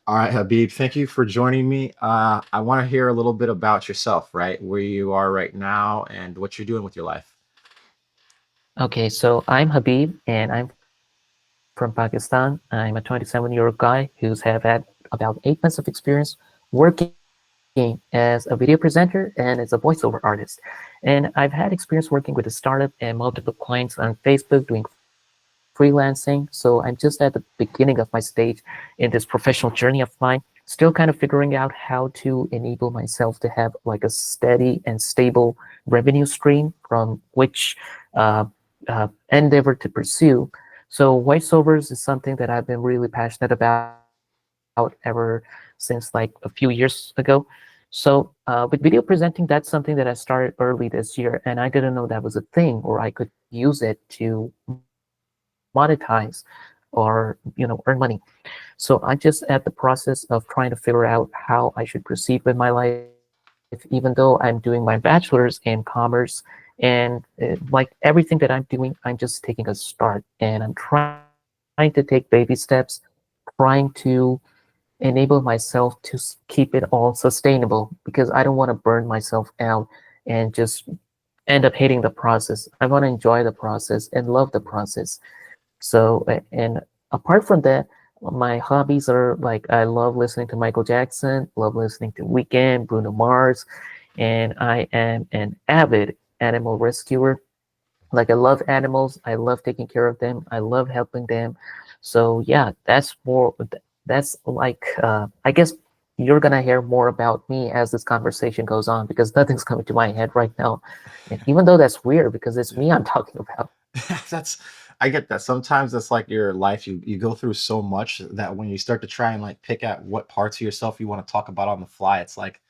All right, Habib, thank you for joining me. I want to hear a little bit about yourself, right? Where you are right now and what you're doing with your life. Okay, so I'm Habib and I'm from Pakistan. I'm a 27-year-old guy who's have had about 8 months of experience working as a video presenter and as a voiceover artist. And I've had experience working with a startup and multiple clients on Facebook doing freelancing. So I'm just at the beginning of my stage in this professional journey of mine, still kind of figuring out how to enable myself to have like a steady and stable revenue stream from which uh, endeavor to pursue. So voiceovers is something that I've been really passionate about ever since like a few years ago. So with video presenting, that's something that I started early this year, and I didn't know that was a thing, or I could use it to monetize or earn money. So I'm just at the process of trying to figure out how I should proceed with my life, even though I'm doing my bachelor's in commerce. And like everything that I'm doing, I'm just taking a start and I'm trying to take baby steps, trying to enable myself to keep it all sustainable because I don't want to burn myself out and just end up hating the process. I want to enjoy the process and love the process. And apart from that, my hobbies are like I love listening to Michael Jackson, love listening to Weeknd, Bruno Mars, and I am an avid animal rescuer. Like I love animals, I love taking care of them, I love helping them. So yeah, that's like I guess you're gonna hear more about me as this conversation goes on because nothing's coming to my head right now. And even though that's weird because it's me I'm talking about. That's I get that. Sometimes that's like your life. You go through so much that when you start to try and like pick at what parts of yourself you want to talk about on the fly, it's like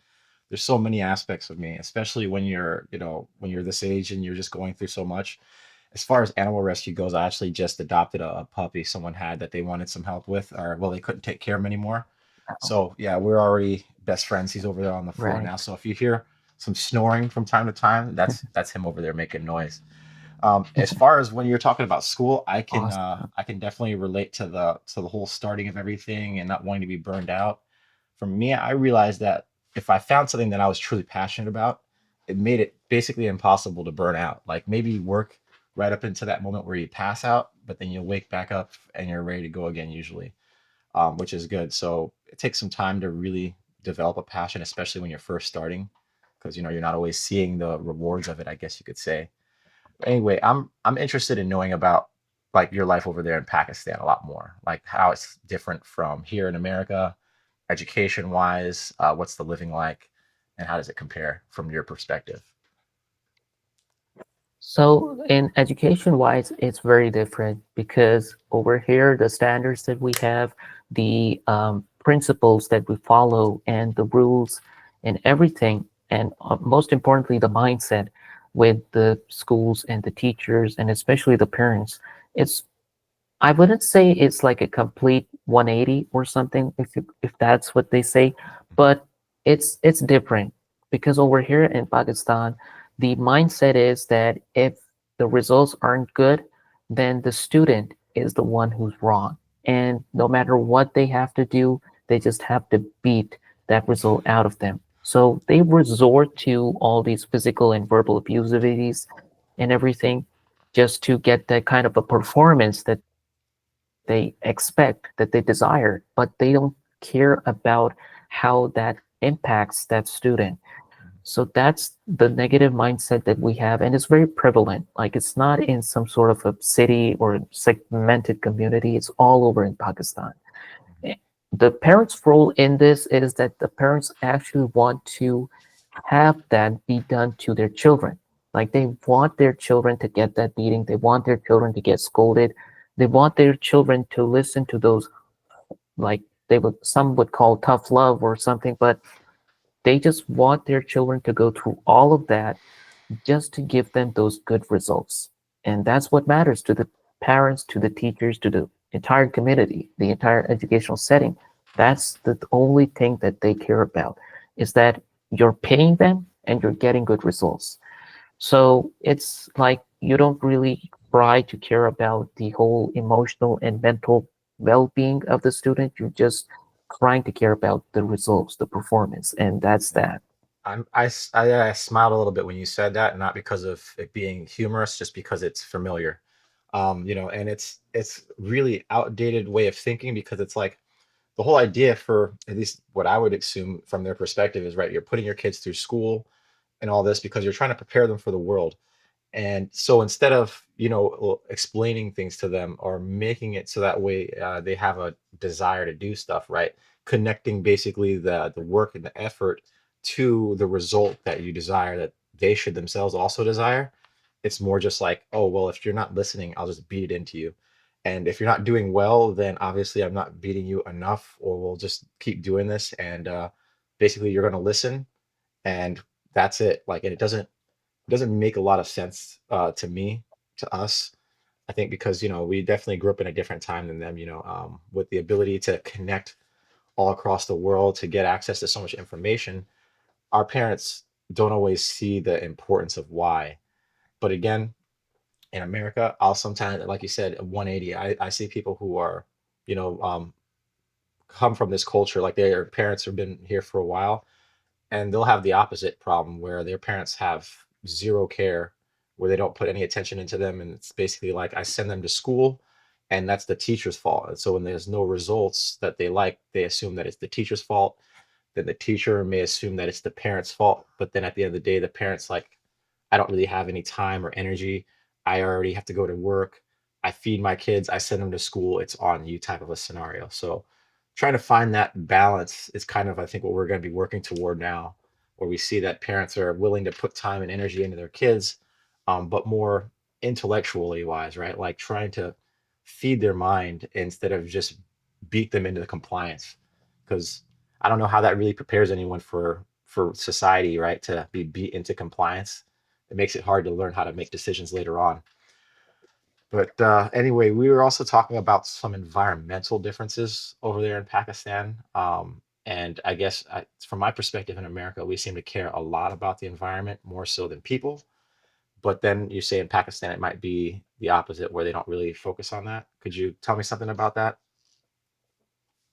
there's so many aspects of me, especially when when you're this age and you're just going through so much. As far as animal rescue goes, I actually just adopted a puppy someone had that they wanted some help with, or well, they couldn't take care of him anymore. So yeah, we're already best friends. He's over there on the floor Right. now. So if you hear some snoring from time to time, that's him over there making noise. As far as when you're talking about school, Awesome. I can definitely relate to the whole starting of everything and not wanting to be burned out. For me, I realized that if I found something that I was truly passionate about, it made it basically impossible to burn out. Like maybe work right up into that moment where you pass out, but then you'll wake back up and you're ready to go again usually, which is good. So it takes some time to really develop a passion, especially when you're first starting, because you're not always seeing the rewards of it, I guess you could say. Anyway, I'm interested in knowing about like your life over there in Pakistan a lot more, like how it's different from here in America, education wise. What's the living like, and how does it compare from your perspective? So in education wise, it's very different because over here, the standards that we have, the principles that we follow, and the rules and everything, and most importantly, the mindset with the schools and the teachers, and especially the parents, it's I wouldn't say it's like a complete 180 or something, if that's what they say, but it's different because over here in Pakistan, the mindset is that if the results aren't good, then the student is the one who's wrong. And no matter what they have to do, they just have to beat that result out of them. So they resort to all these physical and verbal abusivities and everything just to get that kind of a performance that they expect, that they desire, but they don't care about how that impacts that student. So that's the negative mindset that we have, and it's very prevalent. Like it's not in some sort of a city or segmented community, it's all over in Pakistan. Eh, The parents' role in this is that the parents actually want to have that be done to their children. Like they want their children to get that beating, they want their children to get scolded, they want their children to listen to those, like they would some would call tough love or something, but they just want their children to go through all of that just to give them those good results. And that's what matters to the parents, to the teachers, to the entire community, the entire educational setting. That's the only thing that they care about is that you're paying them and you're getting good results. So it's like you don't really try to care about the whole emotional and mental well being of the student. You just trying to care about the results, the performance, and that's Yeah. that. I smiled a little bit when you said that, not because of it being humorous, just because it's familiar. And it's really outdated way of thinking because it's like the whole idea for at least what I would assume from their perspective is right, you're putting your kids through school and all this because you're trying to prepare them for the world. And so instead of, explaining things to them or making it so that way they have a desire to do stuff, right? Connecting basically the work and the effort to the result that you desire that they should themselves also desire. It's more just like, oh, well, if you're not listening, I'll just beat it into you. And if you're not doing well, then obviously I'm not beating you enough, or we'll just keep doing this. And basically, you're going to listen, and that's it. Like, and it doesn't make a lot of sense to me, to us. I think because we definitely grew up in a different time than them. With the ability to connect all across the world to get access to so much information, our parents don't always see the importance of why. But again, in America, I'll sometimes, like you said, 180. I see people who are, you know, come from this culture, like their parents have been here for a while, and they'll have the opposite problem where their parents have zero care, where they don't put any attention into them, and it's basically like I send them to school, and that's the teacher's fault. And so when there's no results that they like, they assume that it's the teacher's fault. Then the teacher may assume that it's the parents' fault, but then at the end of the day, the parents like, I don't really have any time or energy. I already have to go to work. I feed my kids. I send them to school. It's on you type of a scenario. So trying to find that balance is kind of, I think, what we're going to be working toward now, where we see that parents are willing to put time and energy into their kids, but more intellectually wise, right? Like trying to feed their mind instead of just beat them into the compliance. Because I don't know how that really prepares anyone for society, right? To be beat into compliance. It makes it hard to learn how to make decisions later on. But anyway, we were also talking about some environmental differences over there in Pakistan. And I guess from my perspective in America, we seem to care a lot about the environment more so than people. But then you say in Pakistan, it might be the opposite, where they don't really focus on that. Could you tell me something about that?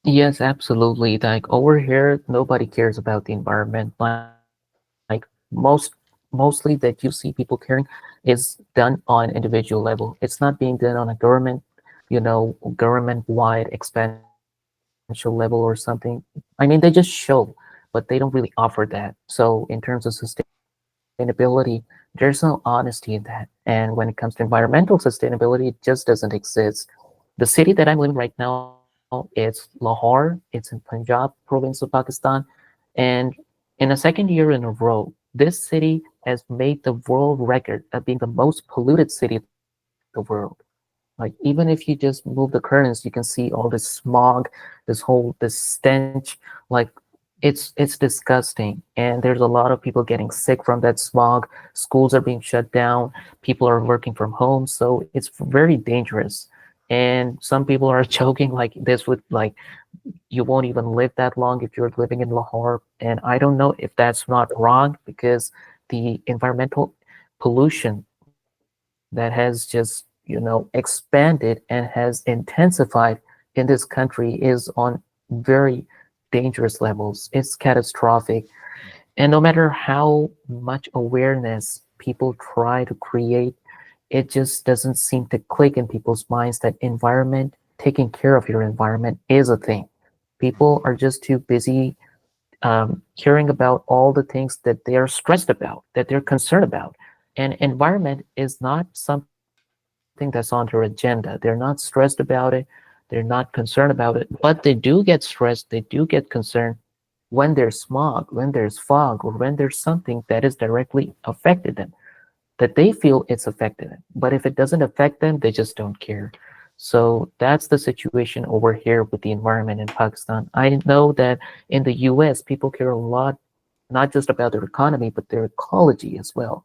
Yes, absolutely. Like over here, nobody cares about the environment. Like mostly that you see people caring is done on individual level. It's not being done on a government-wide expansion level or something. I mean, they just show, but they don't really offer that. So in terms of sustainability, there's no honesty in that. And when it comes to environmental sustainability, it just doesn't exist. The city that I'm living right now, it's Lahore. It's in Punjab province of Pakistan. And in the second year in a row, this city has made the world record of being the most polluted city in the world. Like even if you just move the curtains, you can see all this smog, this stench. Like it's disgusting. And there's a lot of people getting sick from that smog. Schools are being shut down. People are working from home. So it's very dangerous. And some people are joking like this would like you won't even live that long if you're living in Lahore. And I don't know if that's not wrong because the environmental pollution that has just, expanded and has intensified in this country is on very dangerous levels. It's catastrophic. And no matter how much awareness people try to create, it just doesn't seem to click in people's minds that environment, taking care of your environment is a thing. People are just too busy caring about all the things that they are stressed about, that they're concerned about. And environment is not something that's on their agenda. They're not stressed about it. They're not concerned about it, but they do get stressed. They do get concerned when there's smog, when there's fog, or when there's something that is directly affected them that they feel it's affected them. But if it doesn't affect them, they just don't care. So that's the situation over here with the environment in Pakistan. I know that in the US, people care a lot, not just about their economy, but their ecology as well.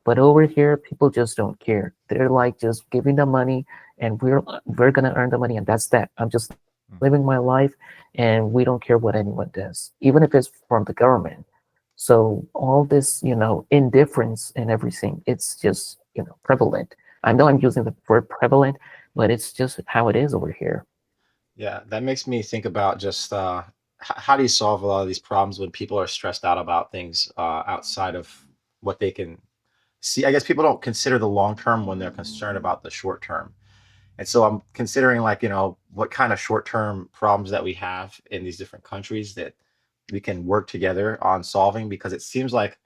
But over here, people just don't care. They're like just giving the money, and we're gonna earn the money, and that's that. I'm just living my life, and we don't care what anyone does, even if it's from the government. So all this, indifference and everything, it's just, prevalent. I know I'm using the word prevalent, but it's just how it is over here. Yeah, that makes me think about just how do you solve a lot of these problems when people are stressed out about things outside of what they can see. I guess people don't consider the long term when they're concerned about the short term. And so I'm considering, like, what kind of short term problems that we have in these different countries that we can work together on solving, because it seems like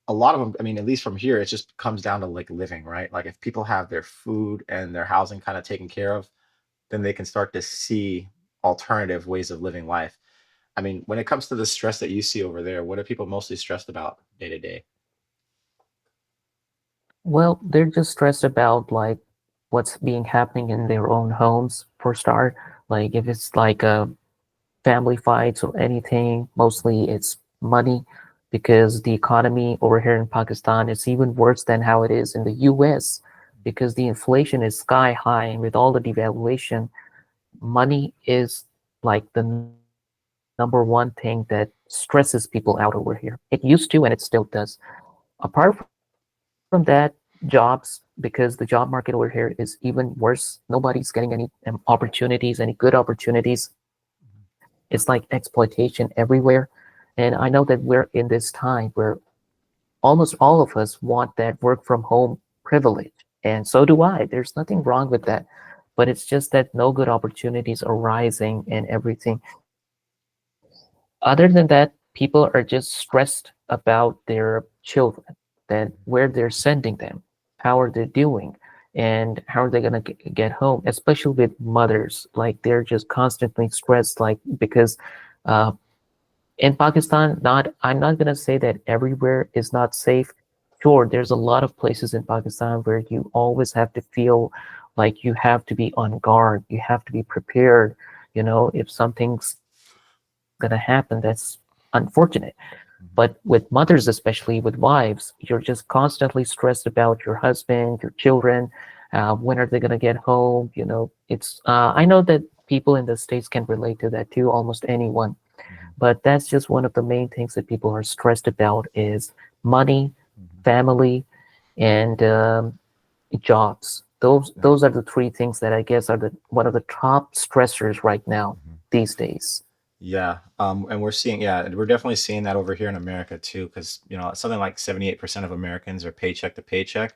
a lot of them, I mean, at least from here, it just comes down to like living, right? Like if people have their food and their housing kind of taken care of, then they can start to see alternative ways of living life. I mean, when it comes to the stress that you see over there, what are people mostly stressed about day to day? Well, they're just stressed about like what's being happening in their own homes for start. Like if it's like a family fights or anything, mostly it's money because the economy over here in Pakistan is even worse than how it is in the US because the inflation is sky high and with all the devaluation, money is like the number one thing that stresses people out over here. It used to and it still does. Apart from that, jobs, because the job market over here is even worse. Nobody's getting any opportunities, any good opportunities. It's like exploitation everywhere. And I know that we're in this time where almost all of us want that work from home privilege. And so do I. There's nothing wrong with that. But it's just that no good opportunities are rising and everything. Other than that, people are just stressed about their children, that where they're sending them, how are they doing, and how are they going to get home, especially with mothers. Like they're just constantly stressed, like because uh, in Pakistan, not I'm not gonna say that everywhere is not safe. Sure, there's a lot of places in Pakistan where you always have to feel like you have to be on guard, you have to be prepared. You know, if something's gonna happen, that's unfortunate. But with mothers, especially with wives, you're just constantly stressed about your husband, your children. When are they gonna get home? You know, it's. I know that people in the states can relate to that too. Almost anyone, Mhm, but that's just one of the main things that people are stressed about is money, mhm. family, and jobs. Those Yeah. those are the three things that I guess are the one of the top stressors right now Mhm. these days. Yeah, and we're seeing, yeah, we're definitely seeing that over here in America too, because something like 78% of Americans are paycheck to paycheck,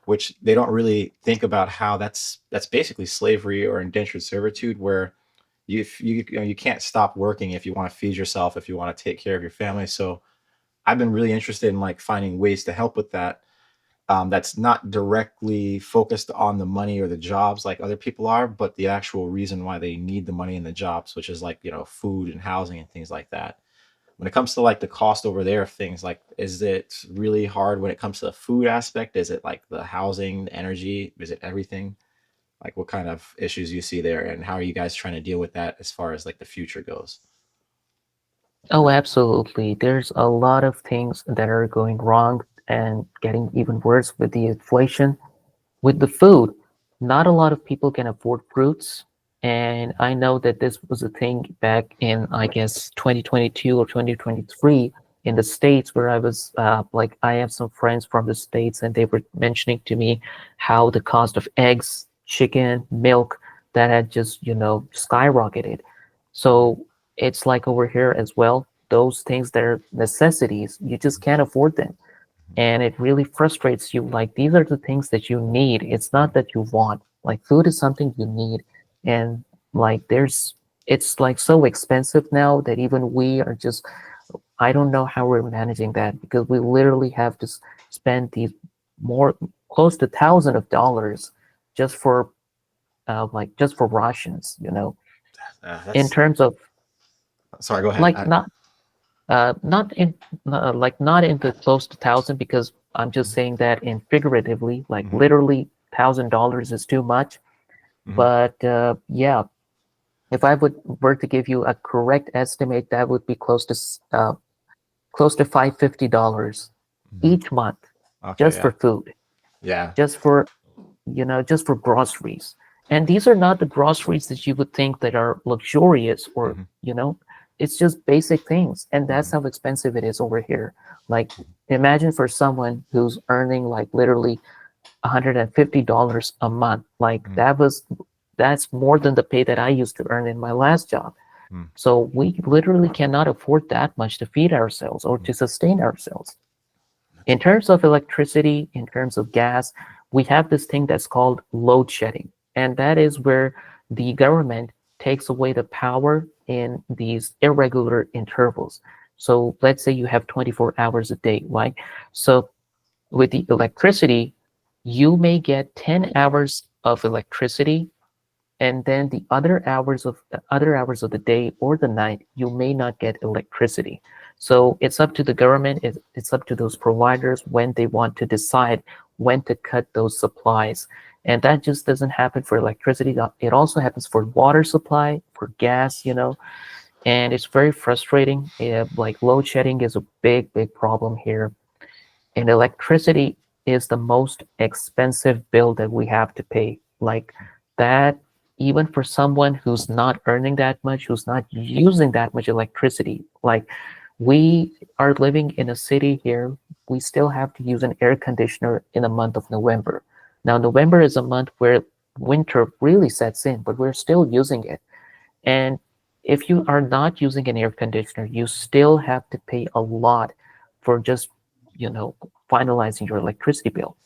which they don't really think about how that's basically slavery or indentured servitude, where if you can't stop working if you want to feed yourself, if you want to take care of your family. So I've been really interested in like finding ways to help with that, that's not directly focused on the money or the jobs like other people are, but the actual reason why they need the money and the jobs, which is like, food and housing and things like that. When it comes to like the cost over there of things, like, is it really hard when it comes to the food aspect? Is it like the housing, the energy? Is it everything? Like, what kind of issues you see there, and how are you guys trying to deal with that as far as like the future goes? Oh, absolutely. There's a lot of things that are going wrong and getting even worse with the inflation. With the food, not a lot of people can afford fruits. And I know that this was a thing back in, I guess, 2022 or 2023 in the States, where I was like, I have some friends from the States, and they were mentioning to me how the cost of eggs, chicken, milk, that had just, skyrocketed. So it's like over here as well, those things that are necessities, you just can't afford them, and it really frustrates you. Like these are the things that you need, it's not that you want. Like food is something you need, and like there's it's like so expensive now that even we are just, I don't know how we're managing that, because we literally have to spend these more close to thousands of dollars just for just for rations, in That's terms of Sorry, go ahead. like not in like not in the close to thousand, because I'm just saying that in figuratively, like Mhm, literally $1,000 is too much. mhm, But yeah, if I would were to give you a correct estimate, that would be close to $550 mhm. each month Okay, just for yeah, food, yeah. just for just for groceries. And these are not the groceries that you would think that are luxurious or, Mhm, it's just basic things. And that's mhm, how expensive it is over here. Like, imagine for someone who's earning like literally $150 a month, like mhm, that was that's more than the pay that I used to earn in my last job. Mm, So we literally cannot afford that much to feed ourselves or mm. to sustain ourselves. That's In terms of electricity, in terms of gas, we have this thing that's called load shedding. And that is where the government takes away the power in these irregular intervals. So let's say you have 24 hours a day, right? So with the electricity, you may get 10 hours of electricity, and then the other hours of the day or the night you may not get electricity. So it's up to the government, it's up to those providers when they want to decide when to cut those supplies. And that just doesn't happen for electricity, it also happens for water supply, for gas, and it's very frustrating. Like load shedding is a big problem here, and electricity is the most expensive bill that we have to pay. Like that, even for someone who's not earning that much, who's not using that much electricity. Like we are living in a city here, we still have to use an air conditioner in the month of November. Now, November is a month where winter really sets in, but we're still using it. And if you are not using an air conditioner, you still have to pay a lot for just, you know, finalizing your electricity bill.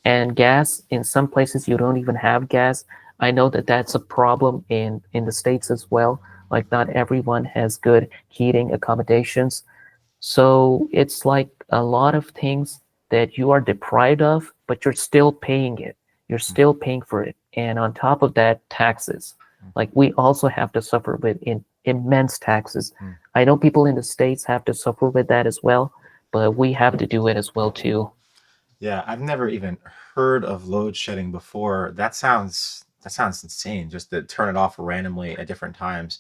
And gas, in some places you don't even have gas. I know that that's a problem in the States as well. Like not everyone has good heating accommodations. So it's like a lot of things that you are deprived of, but you're still paying it. You're Mm, still paying for it. And on top of that, taxes. mm, Like we also have to suffer with immense taxes. mm. I know people in the States have to suffer with that as well, but we have to do it as well too. Yeah, I've never even heard of load shedding before. That sounds insane. Just to turn it off randomly at different times.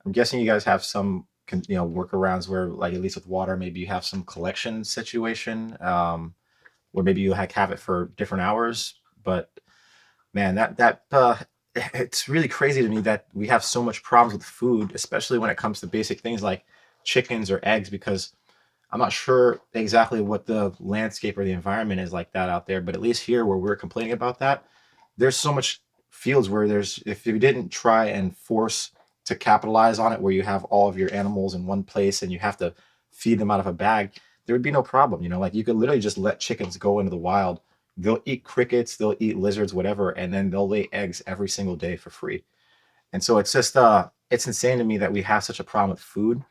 I'm guessing you guys have some workarounds where, like, at least with water, maybe you have some collection situation, where maybe you have it for different hours. But man, it's really crazy to me that we have so much problems with food, especially when it comes to basic things like chickens or eggs, because I'm not sure exactly what the landscape or the environment is like that out there, but at least here where we're complaining about that, there's so much fields where there's if you didn't try and force to capitalize on it, where you have all of your animals in one place and you have to feed them out of a bag, there would be no problem. Like you could literally just let chickens go into the wild. They'll eat crickets, they'll eat lizards, whatever, and then they'll lay eggs every single day for free. And so it's insane to me that we have such a problem with food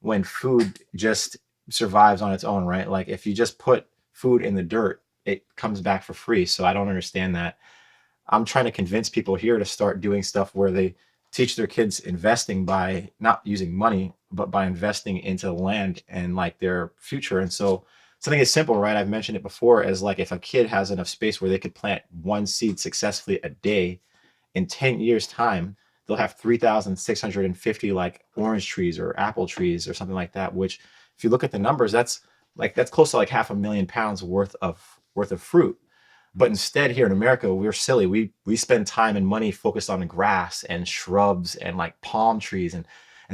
when food just survives on its own, right? Like if you just put food in the dirt, it comes back for free. So I don't understand that. I'm trying to convince people here to start doing stuff where they teach their kids investing by not using money, but by investing into the land and like their future. And so something is simple, right? I've mentioned it before as like if a kid has enough space where they could plant one seed successfully a day, in 10 years time they'll have 3,650 like orange trees or apple trees or something like that, which if you look at the numbers, that's close to like 500,000 pounds worth of fruit. But instead here in America, we're silly. We spend time and money focused on grass and shrubs and like palm trees, and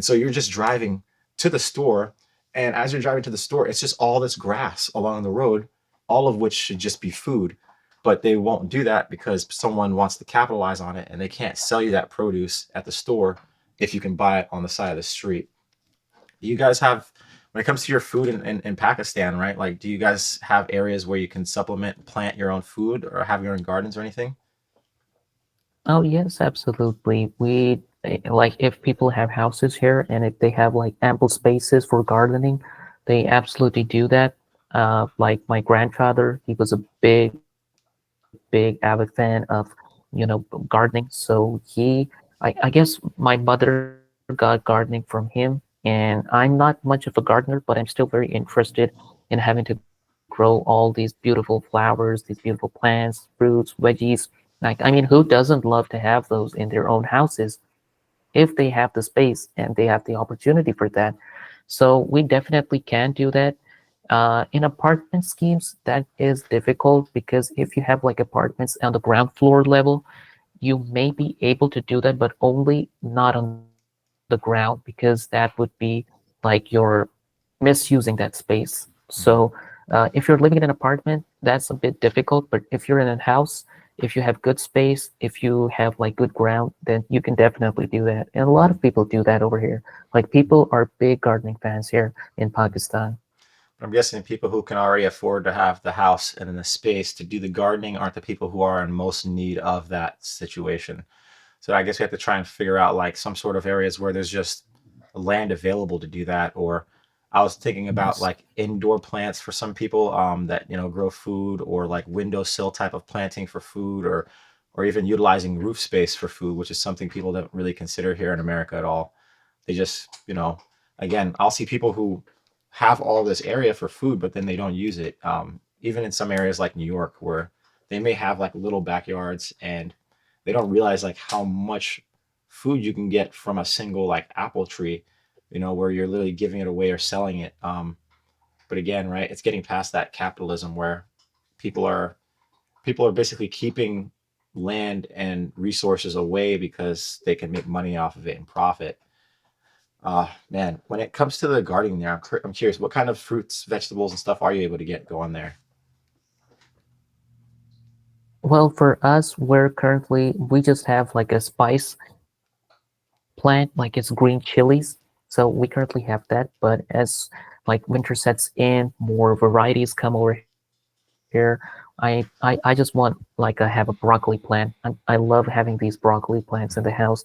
so you're just driving to the store, and as you're driving to the store, it's just all this grass along the road, all of which should just be food. But they won't do that because someone wants to capitalize on it, and they can't sell you that produce at the store if you can buy it on the side of the street. You guys have, when it comes to your food in Pakistan, right? Like, do you guys have areas where you can supplement, plant your own food, or have your own gardens or anything? Oh yes, absolutely. We like if people have houses here and if they have like ample spaces for gardening, they absolutely do that. Like my grandfather, he was a big avid fan of, gardening. So I guess my mother got gardening from him, and I'm not much of a gardener, but I'm still very interested in having to grow all these beautiful flowers, these beautiful plants, fruits, veggies. Like, I mean, who doesn't love to have those in their own houses if they have the space and they have the opportunity for that? So we definitely can do that. In apartment schemes, that is difficult because if you have like apartments on the ground floor level, you may be able to do that, but only not on the ground because that would be like you're misusing that space. So Mhm. if you're living in an apartment, that's a bit difficult. But if you're in a house, If you have good space, if you have like good ground, then you can definitely do that. And a lot Mhm, of people do that over here. Like people are big gardening fans here in mhm. Pakistan. But I'm guessing people who can already afford to have the house and then the space to do the gardening aren't the people who are in most need of that situation. So I guess we have to try and figure out like some sort of areas where there's just land available to do that. Or I was thinking about Yes. like indoor plants for some people that grow food, or like windowsill type of planting for food, or even utilizing roof space for food, which is something people don't really consider here in America at all. They just, again, I'll see people who have all this area for food, but then they don't use it. Even in some areas like New York, where they may have like little backyards, and they don't realize like how much food you can get from a single like apple tree, where you're literally giving it away or selling it. But again, right, it's getting past that capitalism where people are people are basically keeping land and resources away because they can make money off of it and profit. Man, when it comes to the gardening there, I'm curious, what kind of fruits, vegetables, and stuff are you able to get going there? Well, for us, we just have like a spice plant, like it's green chilies. So we currently have that, but as like winter sets in, more varieties come over here. I just want like I have a broccoli plant. I love having these broccoli plants in the house.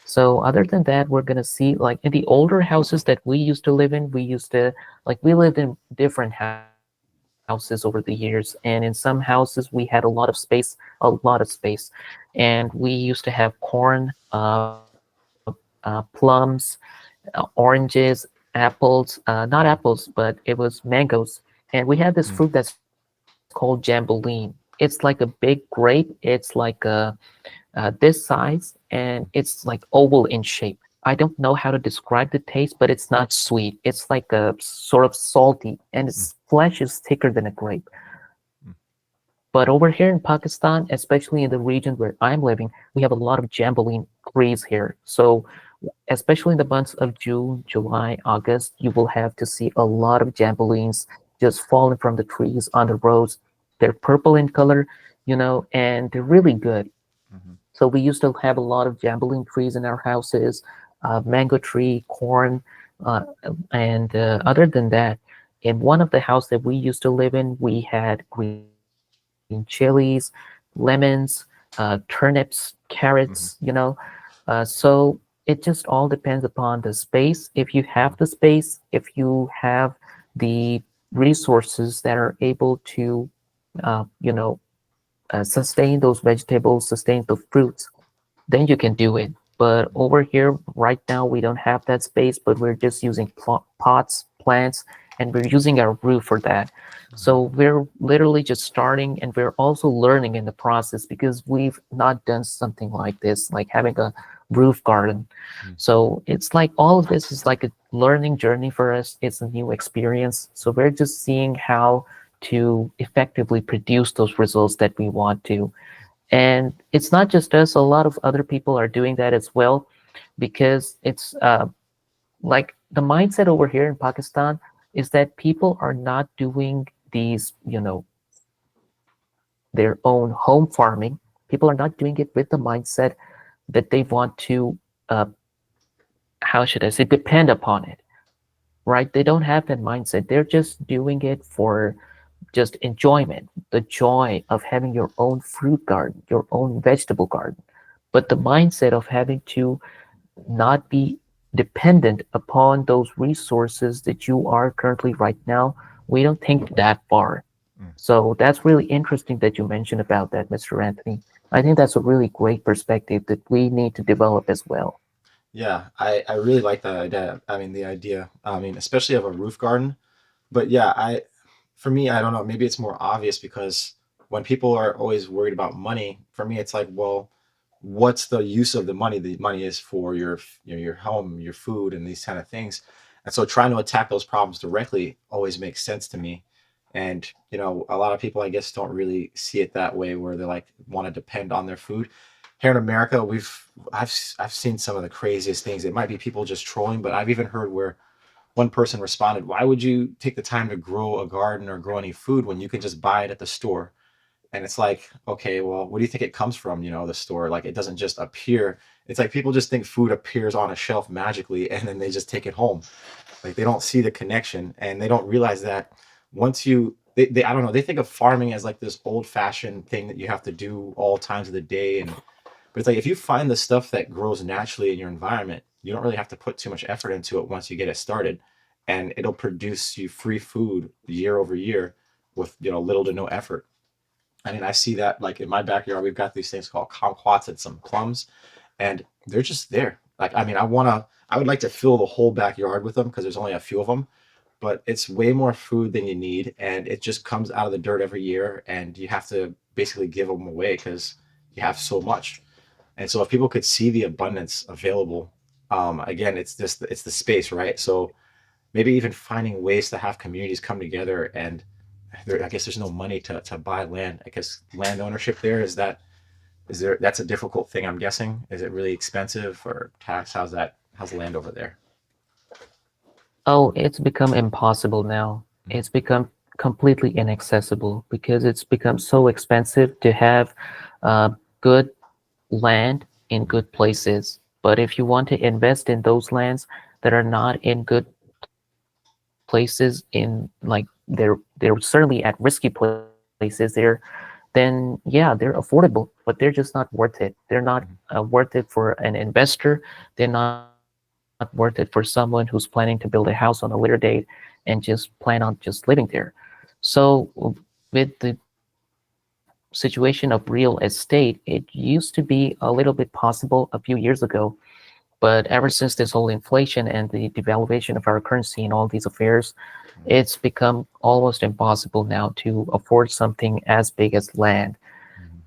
So other than that, we're gonna see like in the older houses that we used to live in, we lived in different houses over the years, and in some houses we had a lot of space, and we used to have corn, plums, oranges, apples, not apples, but it was mangoes. And we had this Mm, fruit that's called jamboline. It's like a big grape. It's like this size, and it's like oval in shape. I don't know how to describe the taste, but it's not sweet. It's like a sort of salty, and mm, its flesh is thicker than a grape. mm, But over here in Pakistan, especially in the region where I'm living, we have a lot of jamboline trees here. So especially in the months of June, July, August, you will have to see a lot of jambolines just falling from the trees on the roads. They're purple in color, and they're really good. mhm, So we used to have a lot of jamboline trees in our houses, mango tree, corn, uh, and other than that, in one of the house that we used to live in, we had green chilies, lemons, turnips, carrots, mhm, so it just all depends upon the space. If you have the space, if you have the resources that are able to, sustain those vegetables, sustain the fruits, then you can do it. But over here, right now, we don't have that space, but we're just using pots, plants, and we're using our roof for that. mhm, So we're literally just starting, and we're also learning in the process because we've not done something like this, like having a roof garden. mhm, So it's like all of this is like a learning journey for us. It's a new experience. So we're just seeing how to effectively produce those results that we want to. And it's not just us, a lot of other people are doing that as well because it's like the mindset over here in Pakistan is that people are not doing these, their own home farming. People are not doing it with the mindset that they want to, uh, how should I say, depend upon it, right? They don't have that mindset. They're just doing it for just enjoyment, the joy of having your own fruit garden, your own vegetable garden. But the mindset of having to not be dependent upon those resources that you are currently right now, we don't think that far. mm. So that's really interesting that you mentioned about that, Mr. Anthony. I think that's a really great perspective that we need to develop as well. Yeah, I really like that idea. I mean, the idea, I mean, especially of a roof garden. But yeah, for me, I don't know, maybe it's more obvious because when people are always worried about money, for me, it's like, well, what's the use of the money? The money is for your home, your food, and these kind of things. And so trying to attack those problems directly always makes sense to me. And, a lot of people, I guess, don't really see it that way, where they like want to depend on their food. Here in America, I've seen some of the craziest things. It might be people just trolling, but I've even heard where one person responded, "Why would you take the time to grow a garden or grow any food when you can just buy it at the store?" And it's like, okay, well, what do you think it comes from, the store? Like, it doesn't just appear. It's like people just think food appears on a shelf magically and then they just take it home. Like, they don't see the connection, and they don't realize that once they I don't know, they think of farming as like this old fashioned thing that you have to do all times of the day. But it's like, if you find the stuff that grows naturally in your environment, you don't really have to put too much effort into it once you get it started. And it'll produce you free food year over year with, little to no effort. I mean, I see that like in my backyard, we've got these things called kumquats and some plums, and they're just there. Like, I mean, I would like to fill the whole backyard with them because there's only a few of them, but it's way more food than you need, and it just comes out of the dirt every year, and you have to basically give them away because you have so much. And so if people could see the abundance available, again, it's the space, right? So maybe even finding ways to have communities come together, and I guess there's no money to buy land. I guess land ownership there is there that's a difficult thing, I'm guessing. Is it really expensive or tax? How's land over there? Oh, it's become impossible now. Mhm. It's become completely inaccessible because it's become so expensive to have uh, good land in Mhm. good places. But if you want to invest in those lands that are not in good places, in like they're certainly at risky places there, then yeah, they're affordable, but they're just not worth it. They're not Mhm. worth it for an investor. They're not worth it for someone who's planning to build a house on a later date and just plan on just living there. So with the situation of real estate, it used to be a little bit possible a few years ago. But ever since this whole inflation and the devaluation of our currency and all these affairs, it's become almost impossible now to afford something as big as land. Mhm.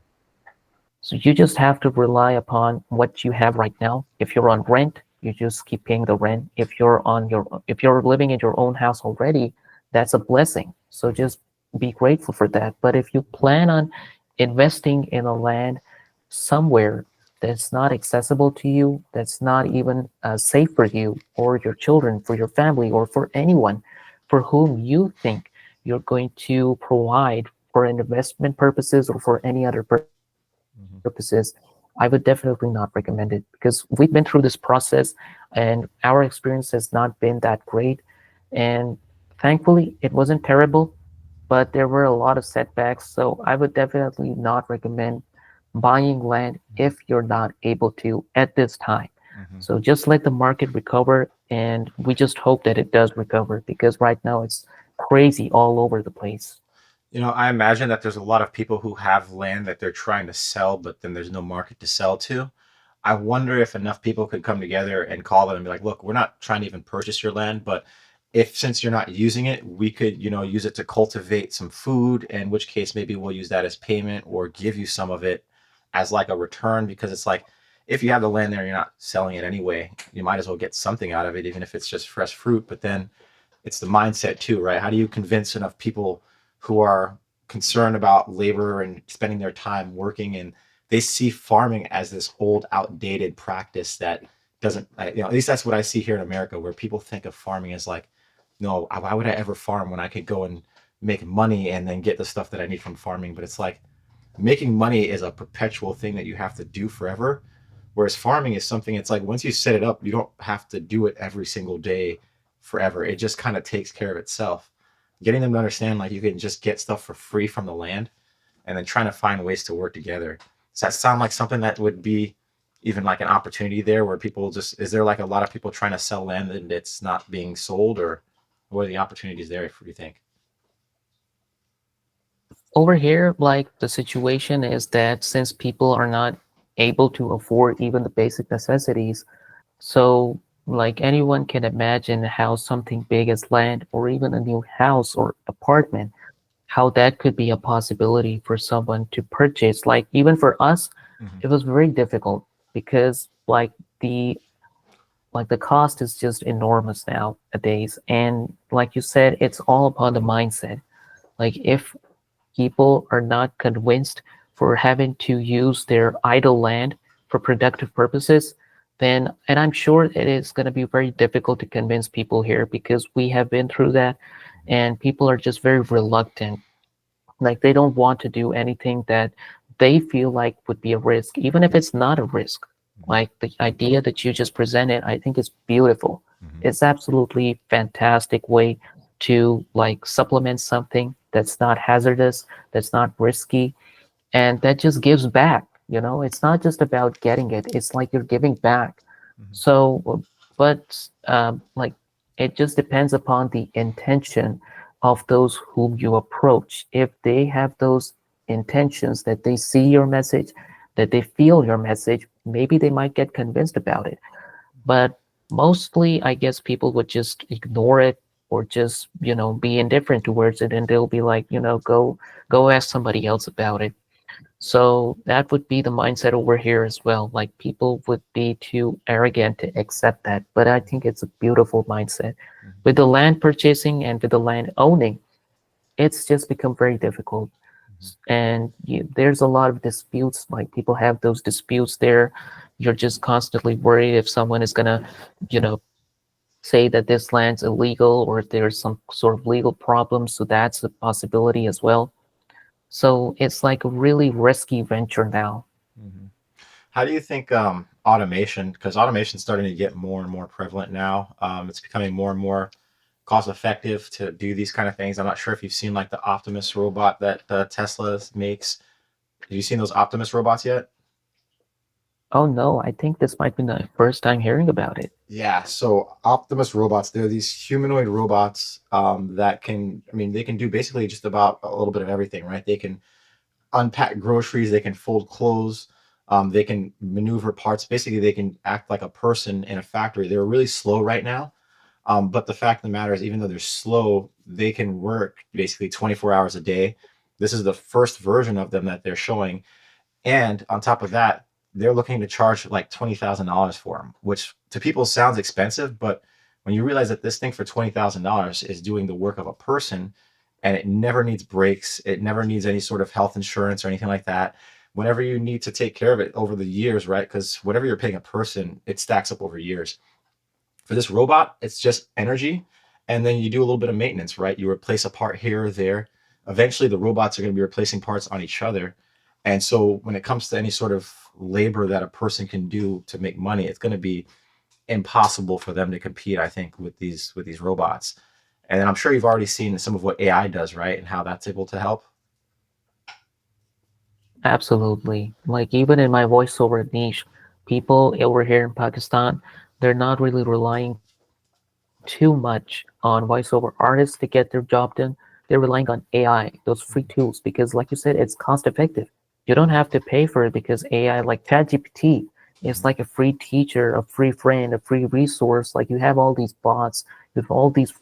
So you just have to rely upon what you have right now. If you're on rent, you just keep paying the rent. If you're living in your own house already, that's a blessing. So Mhm. just be grateful for that. But if you plan on investing in a land somewhere that's not accessible to you, that's not even safe for you or your children, for your family, or for anyone for whom you think you're going to provide for investment purposes or for any other purposes, Mhm. I would definitely not recommend it because we've been through this process and our experience has not been that great. And thankfully, it wasn't terrible, but there were a lot of setbacks. So I would definitely not recommend buying land if you're not able to at this time. Mhm. So just let the market recover, and we just hope that it does recover because right now it's crazy all over the place. I imagine that there's a lot of people who have land that they're trying to sell, but then there's no market to sell to. I wonder if enough people could come together and call them and be like, look, we're not trying to even purchase your land, but if since you're not using it, we could, use it to cultivate some food, in which case maybe we'll use that as payment or give you some of it as like a return, because it's like if you have the land there and you're not selling it anyway, you might as well get something out of it, even if it's just fresh fruit. But then it's the mindset too, right? How do you convince enough people who are concerned about labor and spending their time working, and they see farming as this old, outdated practice that doesn't, at least that's what I see here in America, where people think of farming as like, no, why would I ever farm when I could go and make money and then get the stuff that I need from farming? But it's like making money is a perpetual thing that you have to do forever. Whereas farming is something, it's like once you set it up, you don't have to do it every single day forever. It just kind of takes care of itself. Getting them to understand like you can just get stuff for free from the land, and then trying to find ways to work together. Does that sound like something that would be even like an opportunity there, where people just, is there like a lot of people trying to sell land and it's not being sold, or what are the opportunities there, if you think? Over here, like the situation is that since people are not able to afford even the basic necessities, so like anyone can imagine how something big as land or even a new house or apartment, how that could be a possibility for someone to purchase. Like even for us, Mm-hmm. it was very difficult because the the cost is just enormous nowadays. And like you said, it's all upon the mindset. Like if people are not convinced for having to use their idle land for productive purposes, then, and I'm sure it is going to be very difficult to convince people here because we have been through that and people are just very reluctant Like they don't want to do anything that they feel like would be a risk, even if it's not a risk. Mhm. Like the idea that you just presented, I think is beautiful. Mhm. It's absolutely fantastic way to like supplement something that's not hazardous, that's not risky, and that just gives back. It's not just about getting it, it's like you're giving back. Mhm. So but like it just depends upon the intention of those whom you approach. If they have those intentions, that they see your message, that they feel your message, maybe they might get convinced about it. But mostly I guess people would just ignore it, or just be indifferent towards it, and they'll be like, go ask somebody else about it. So that would be the mindset over here as well. Like people would be too arrogant to accept that. But I think it's a beautiful mindset. Mhm. With the land purchasing and with the land owning, it's just become very difficult. Mhm. And there's a lot of disputes. Like people have those disputes there. You're just constantly worried if someone is gonna, you know, say that this land's illegal, or if there's some sort of legal problem. So that's a possibility as well. So it's like a really risky venture now. Mhm. How do you think automation, because automation is starting to get more and more prevalent now, it's becoming more and more cost effective to do these kind of things. I'm not sure if you've seen like the Optimus robot that Tesla makes. Have you seen those Optimus robots yet? Oh no, I think this might be the first time hearing about it. Yeah, so Optimus robots, they're these humanoid robots that can, I mean, they can do basically just about a little bit of everything, right? They can unpack groceries, they can fold clothes, they can maneuver parts. Basically, they can act like a person in a factory. They're really slow right now, but the fact of the matter is, even though they're slow, they can work basically 24 hours a day. This is the first version of them that they're showing, and on top of that, they're looking to charge like $20,000 for them, which to people sounds expensive, but when you realize that this thing for $20,000 is doing the work of a person, and it never needs breaks, it never needs any sort of health insurance or anything like that. Whenever you need to take care of it over the years, right? Because whatever you're paying a person, it stacks up over years. For this robot, it's just energy, and then you do a little bit of maintenance, right? You replace a part here or there. Eventually, the robots are going to be replacing parts on each other. And so, when it comes to any sort of labor that a person can do to make money, it's going to be impossible for them to compete, I think, with these robots. And then I'm sure you've already seen some of what AI does, right? And how that's able to help. Absolutely. Like even in my voiceover niche, people over here in Pakistan, they're not really relying too much on voiceover artists to get their job done. They're relying on AI, those free tools, because like you said, it's cost effective. You don't have to pay for it because AI, like ChatGPT, is Mhm. like a free teacher, a free friend, a free resource. Like you have all these bots, you have all these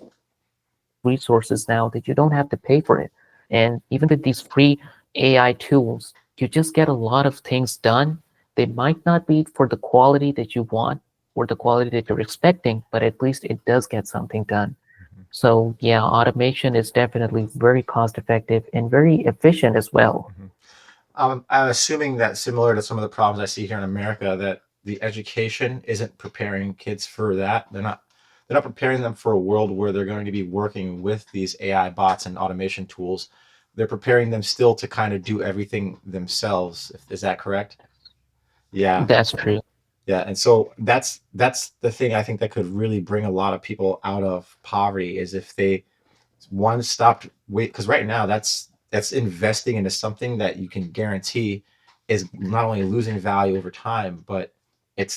resources now that you don't have to pay for it. And even with these free AI tools, you just get a lot of things done. They might not be for the quality that you want or the quality that you're expecting, but at least it does get something done. Mhm. So yeah, automation is definitely very cost effective and very efficient as well. Mhm. I'm assuming that similar to some of the problems I see here in America, that the education isn't preparing kids for that. They're not preparing them for a world where they're going to be working with these AI bots and automation tools. They're preparing them still to kind of do everything themselves. Is that correct? Yeah, That's true. yeah. And so that's the thing I think that could really bring a lot of people out of poverty is if they one stopped wait because right now that's investing into something that you can guarantee is not only losing value over time, but it's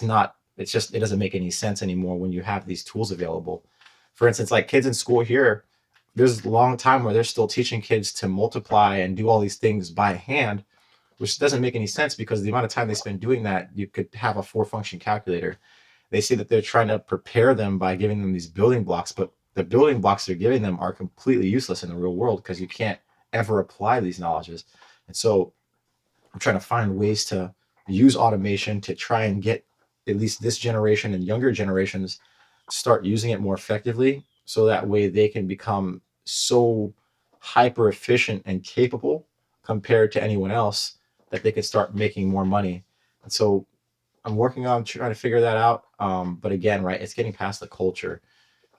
just it doesn't make any sense anymore when you have these tools available. For instance, like kids in school here, there's a long time where they're still teaching kids to multiply and do all these things by hand, which doesn't make any sense because the amount of time they spend doing that, you could have a four function calculator. They say that they're trying to prepare them by giving them these building blocks, but the building blocks they're giving them are completely useless in the real world because you can't ever apply these knowledges. And so I'm trying to find ways to use automation to try and get at least this generation and younger generations to start using it more effectively so that way they can become so hyper efficient and capable compared to anyone else that they could start making more money. And so I'm working on trying to figure that out. But again, right, it's getting past the culture.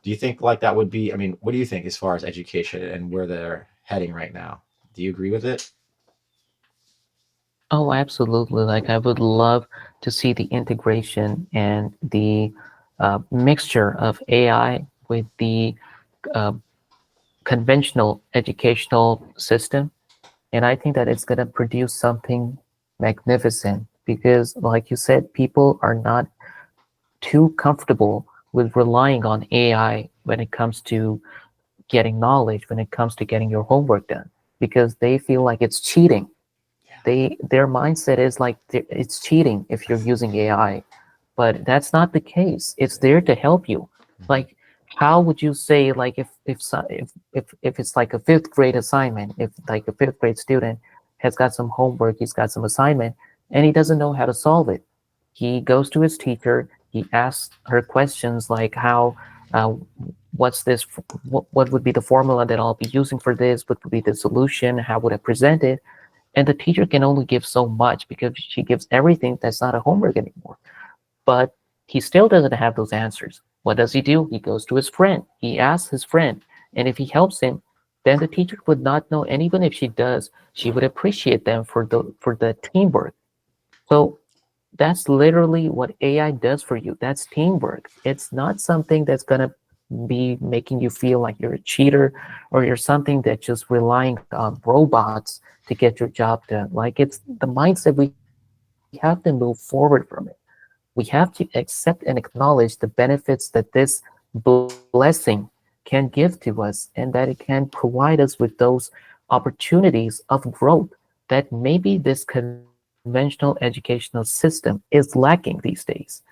Do you think like that would be? I mean, what do you think as far as education and where they're heading right now? Do you agree with it? Oh, absolutely. Like I would love to see the integration and the mixture of AI with the uh, conventional educational system. And I think that it's going to produce something magnificent because, like you said, people are not too comfortable with relying on AI when it comes to getting knowledge, when it comes to getting your homework done, because they feel like it's cheating. Their mindset is like it's cheating if you're using AI, but that's not the case. It's there to help you. Hmm. Like, how would you say like if it's like a fifth grade assignment, if like a fifth grade student has got some homework, he's got some assignment, and he doesn't know how to solve it, he goes to his teacher, he asks her questions like how uh, what's this, what would be the formula that I'll be using for this, what would be the solution, how would I present it, and the teacher can only give so much because she gives everything that's not a homework anymore. But he still doesn't have those answers. What does he do? He goes to his friend. He asks his friend. And if he helps him, then the teacher would not know. And even if she does, she would appreciate them for the teamwork. So that's literally what AI does for you. That's teamwork. It's not something that's gonna be making you feel like you're a cheater or you're something that's just relying on robots to get your job done. Like it's the mindset we have to move forward from it. We have to accept and acknowledge the benefits that this blessing can give to us and that it can provide us with those opportunities of growth that maybe this conventional educational system is lacking these days.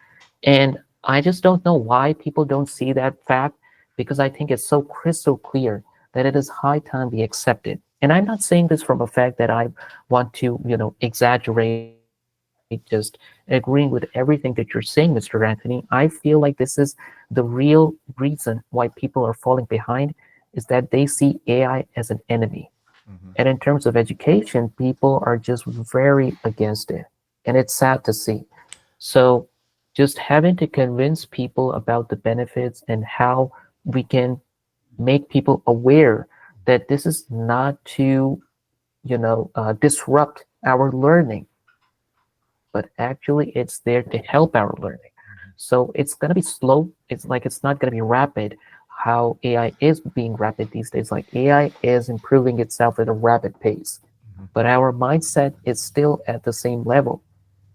And I just don't know why people don't see that fact because I think it's so crystal clear that it is high time we accept it. And I'm not saying this from a fact that I want to, exaggerate, just agreeing with everything that you're saying, Mr. Anthony. I feel like this is the real reason why people are falling behind is that they see AI as an enemy. Hmm. And in terms of education, people are just very against it. And it's sad to see. So just having to convince people about the benefits and how we can make people aware that this is not to, disrupt our learning, but actually it's there to help our learning. So it's going to be slow. It's like it's not going to be rapid how AI is being rapid these days. Like AI is improving itself at a rapid pace, Hmm. but our mindset is still at the same level.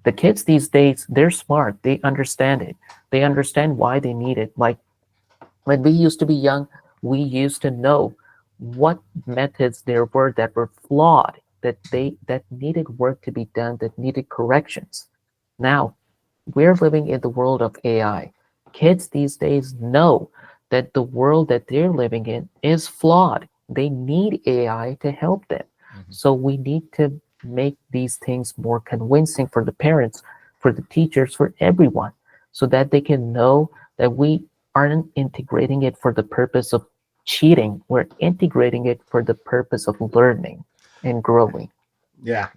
The kids these days, they're smart. They understand it. They understand why they need it. Like when we used to be young, we used to know what methods there were that were flawed, that needed work to be done, that needed corrections. Now, we're living in the world of AI. Kids these days know that the world that they're living in is flawed. They need AI to help them. Hmm. So we need to make these things more convincing for the parents, for the teachers, for everyone, so that they can know that we aren't integrating it for the purpose of cheating. We're integrating it for the purpose of learning and growing. Yeah,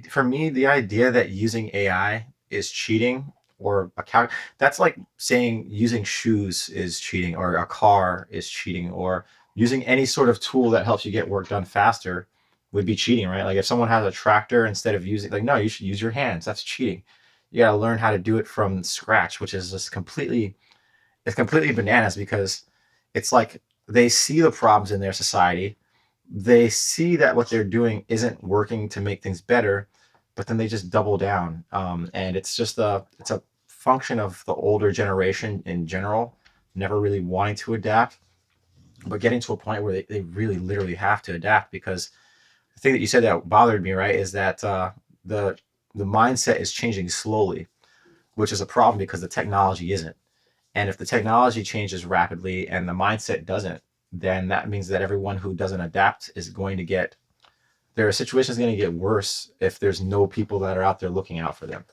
for me, the idea that using AI is cheating or that's like saying using shoes is cheating or a car is cheating or using any sort of tool that helps you get work done faster would be cheating, right? Like if someone has a tractor instead of using, like, no, you should use your hands. That's cheating. You got to learn how to do it from scratch, which is just it's completely bananas because it's like they see the problems in their society, they see that what they're doing isn't working to make things better, but then they just double down. And it's a function of the older generation in general, never really wanting to adapt, but getting to a point where they really literally have to adapt because the thing that you said that bothered me, right, is that the the mindset is changing slowly, which is a problem because the technology isn't. And if the technology changes rapidly and the mindset doesn't, then that means that everyone who doesn't adapt is going to get their situation is going to get worse if there's no people that are out there looking out for them.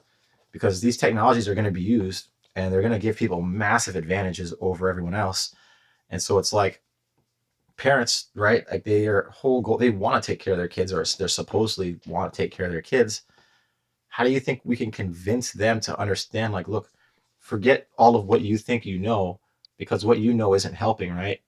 Because these technologies are going to be used and they're going to give people massive advantages over everyone else. And so it's like parents, right? Like their whole goal, they want to take care of their kids or they're supposedly want to take care of their kids. How do you think we can convince them to understand, like, look, forget all of what you think you know because what you know isn't helping, right?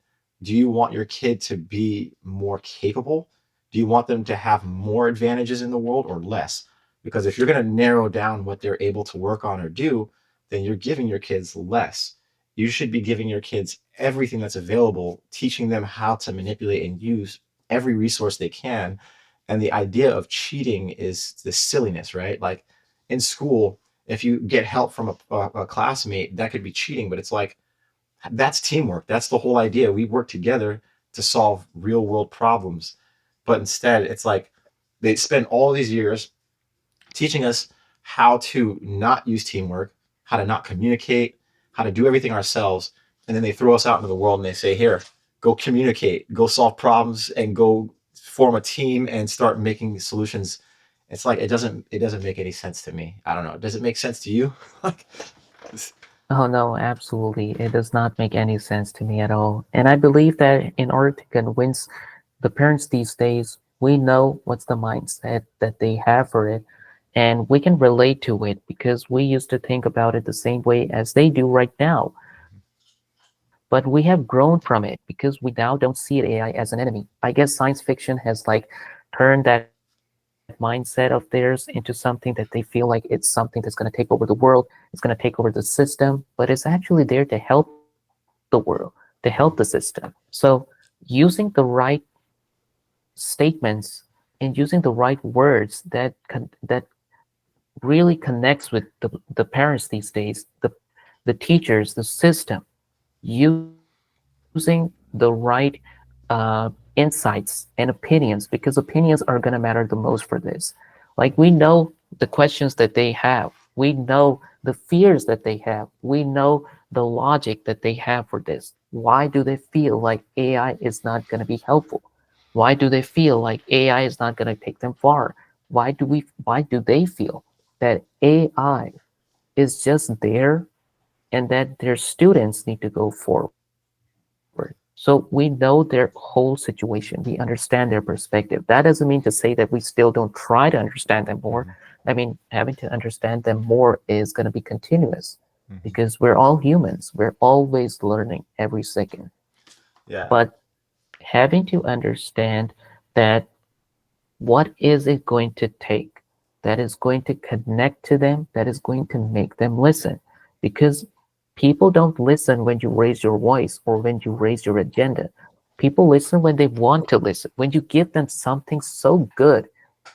Do you want your kid to be more capable? Do you want them to have more advantages in the world or less? Because if you're going to narrow down what they're able to work on or do, then you're giving your kids less. You should be giving your kids everything that's available, teaching them how to manipulate and use every resource they can. And the idea of cheating is the silliness, right? Like in school, if you get help from a classmate, that could be cheating, but it's like that's teamwork. That's the whole idea. We work together to solve real world problems. But instead, it's like they spend all these years teaching us how to not use teamwork, how to not communicate, how to do everything ourselves. And then they throw us out into the world and they say, here, go communicate, go solve problems, and go form a team and start making solutions. It's like it doesn't make any sense to me. I don't know. Does it make sense to you? Like, Oh no, absolutely. It does not make any sense to me at all. And I believe that in order to convince the parents these days, we know what's the mindset that they have for it, and we can relate to it because we used to think about it the same way as they do right now. But we have grown from it because we now don't see AI as an enemy. I guess science fiction has like turned that mindset of theirs into something that they feel like it's something that's going to take over the world, it's going to take over the system, but it's actually there to help the world, to help the system. So using the right statements and using the right words that really connects with the parents these days, the teachers, the system, using the right insights and opinions, because opinions are going to matter the most for this. Like we know the questions that they have, we know the fears that they have, we know the logic that they have for this. Why do they feel like AI is not going to be helpful? Why do they feel like AI is not going to take them far? Why do they feel that AI is just there and that their students need to go forward? So we know their whole situation. We understand their perspective. That doesn't mean to say that we still don't try to understand them more. mhm, I mean, having to understand them more is going to be continuous mhm. because we're all humans. We're always learning every second. Yeah, But having to understand that what is it going to take that is going to connect to them, that is going to make them listen? Because people don't listen when you raise your voice or when you raise your agenda. People listen when they want to listen, when you give them something so good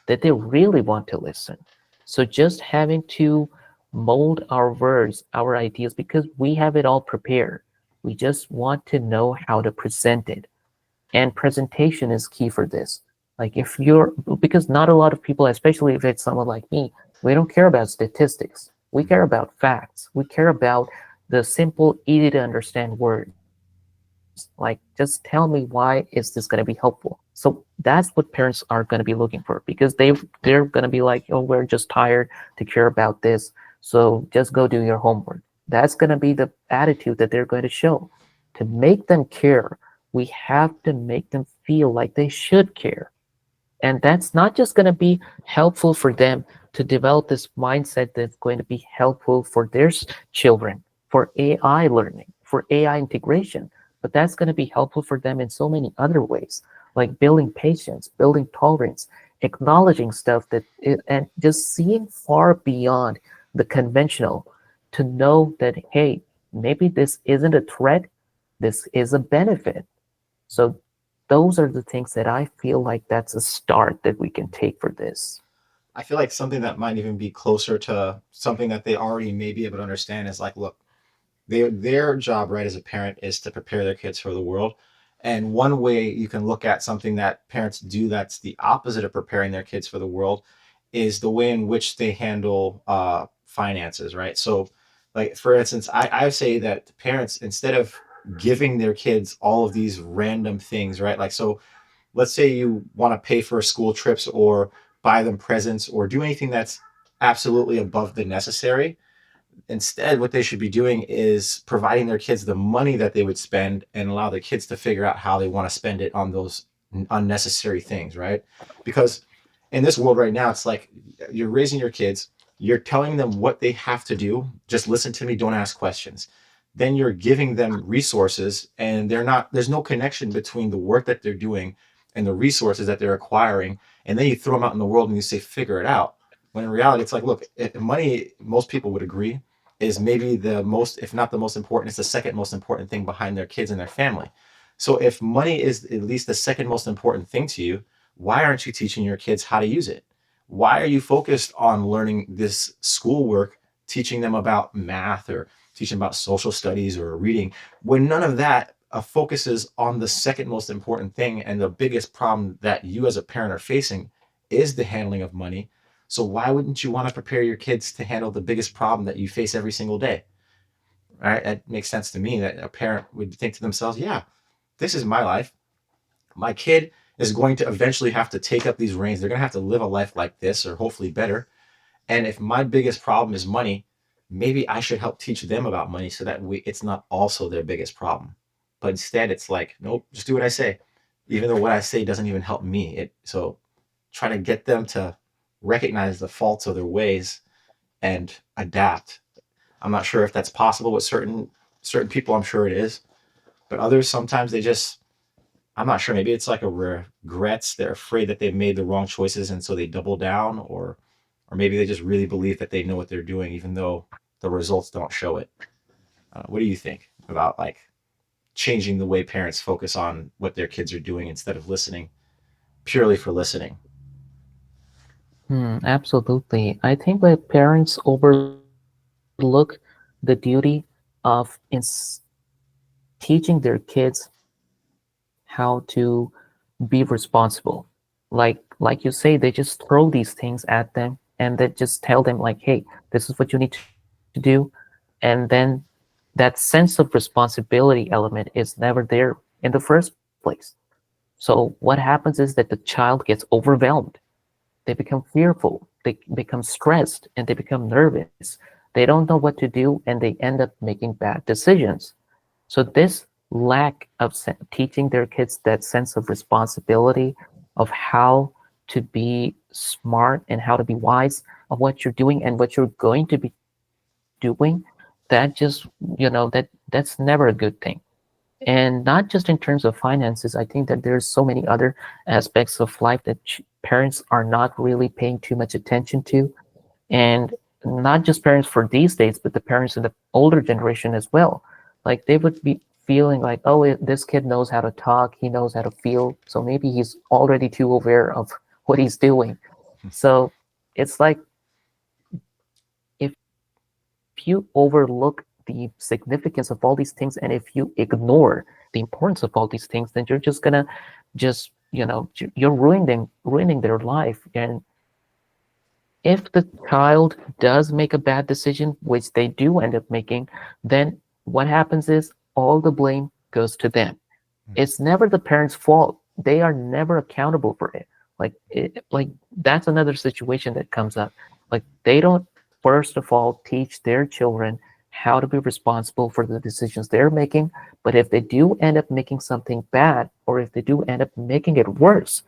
that they really want to listen. So just having to mold our words, our ideas, because we have it all prepared. We just want to know how to present it, and presentation is key for this. Like if you're, because not a lot of people, especially if it's someone like me, we don't care about statistics, we care mhm, about facts, we care about the simple easy to understand words. Like just tell me, why is this going to be helpful? So that's what parents are going to be looking for, because they're going to be like, oh, we're just tired to care about this, so just go do your homework. That's going to be the attitude that they're going to show. To make them care, we have to make them feel like they should care. And that's not just going to be helpful for them to develop this mindset that's going to be helpful for their children, for AI learning, for AI integration, but that's going to be helpful for them in so many other ways, like building patience, building tolerance, acknowledging stuff and just seeing far beyond the conventional, to know that, hey, maybe this isn't a threat, this is a benefit. So those are the things that I feel like that's a start that we can mhm. take for this. I feel like something that might even be closer to something that they already may be able to understand is like, look, their job, right, as a parent is to prepare their kids for the world. And one way you can look at something that parents do that's the opposite of preparing their kids for the world is the way in which they handle finances, right? So, like for instance, I say that parents, instead of giving their kids all of these random things, right? Like, so let's say you want to pay for school trips or buy them presents or do anything that's absolutely above the necessary. Instead, what they should be doing is providing their kids the money that they would spend and allow their kids to figure out how they want to spend it on those unnecessary things, right? Because in this world right now, it's like you're raising your kids, you're telling them what they have to do. Just listen to me, don't ask questions. Then you're giving them resources, and there's no connection between the work that they're doing and the resources that they're acquiring, and then you throw them out in the world and you say figure it out. When in reality, it's like, look, money, most people would agree, is maybe the most, if not the most important, it's the second most important thing behind their kids and their family. So if money is at least the second most important thing to you, why aren't you teaching your kids how to use it? Why are you focused on learning this schoolwork, teaching them about math or teaching about social studies or reading, when none of that focuses on the second most important thing, and the biggest problem that you as a parent are facing is the handling of money? So why wouldn't you want to prepare your kids to handle the biggest problem that you face every single day? Right? It makes sense to me that a parent would think to themselves, yeah, this is my life. My kid is going to eventually have to take up these reins. They're going to have to live a life like this, or hopefully better. And if my biggest problem is money, maybe I should help teach them about money so that it's not also their biggest problem. But instead, it's like, nope, just do what I say, even though what I say doesn't even help me. So try to get them to recognize the faults of their ways and adapt. I'm not sure if that's possible with certain people. I'm sure it is, but others, sometimes they just, I'm not sure. Maybe it's like a regrets. They're afraid that they've made the wrong choices, and so they double down, or maybe they just really believe that they know what they're doing, even though the results don't show it. What do you think about like changing the way parents focus on what their kids are doing instead of listening purely for listening? Absolutely. I think that parents overlook the duty of teaching their kids how to be responsible. Like you say, they just throw these things at them and they just tell them like, hey, this is what you need to do. And then that sense of responsibility element is never there in the first place. So what happens is that the child gets overwhelmed. They become fearful, they become stressed, and they become nervous. They don't know what to do, and they end up making bad decisions. So this lack of teaching their kids that sense of responsibility, of how to be smart and how to be wise of what you're doing and what you're going to be doing, that just, that's never a good thing. And not just in terms of finances, I think that there's so many other aspects of life that parents are not really paying too much attention to. And not just parents for these days, but the parents in the older generation as well. Like they would be feeling like, oh, this kid knows how to talk, he knows how to feel, so maybe he's already too aware of what he's doing. So it's like if you overlook the significance of all these things, and if you ignore the importance of all these things, then you're just gonna just, you're ruining their life. And if the child does make a bad decision, which they do end up making, then what happens is all the blame goes to them. It's never the parents' fault. They are never accountable for it. Like that's another situation that comes up. Like they don't first of all teach their children how to be responsible for the decisions they're making. But if they do end up making something bad, or if they do end up making it worse,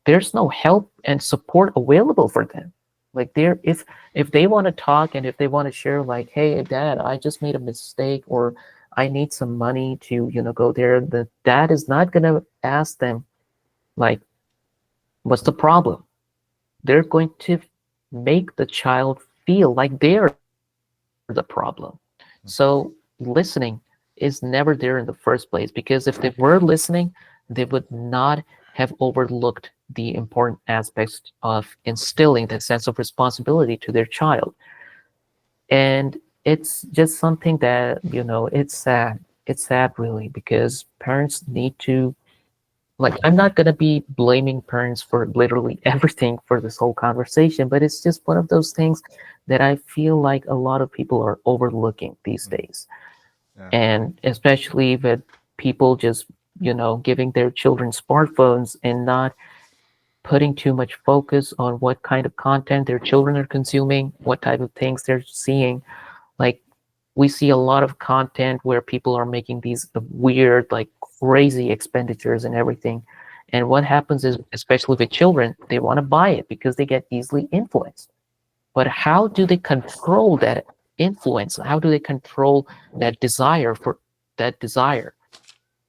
there's no help and support available for them. Like they're if they want to talk and if they want to share like, hey dad, I just made a mistake, or I need some money to, go there, the dad is not gonna ask them like, what's the problem? They're going to make the child feel like they're the problem. So listening is never there in the first place, because if they were listening, they would not have overlooked the important aspects of instilling that sense of responsibility to their child. And it's just something that, it's sad. It's sad really, because parents need to, like, I'm not going to be blaming parents for literally everything for this whole conversation, but it's just one of those things that I feel like a lot of people are overlooking these days. Yeah. And especially with people just, giving their children smartphones and not putting too much focus on what kind of content their children are consuming, what type of things they're seeing. Like we see a lot of content where people are making these weird, like crazy expenditures and everything. And what happens is, especially with children, they want to buy it because they get easily influenced. But how do they control that influence? How do they control that desire,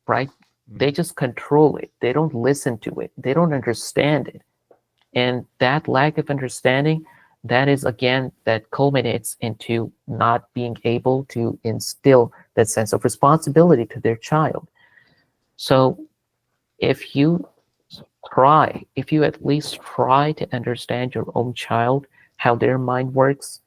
right? They Mhm. just control it. They don't listen to it. They don't understand it. And that lack of understanding, that is again, that culminates into not being able to instill that sense of responsibility to their child. So if you if you at least try to understand your own child, how their mind works,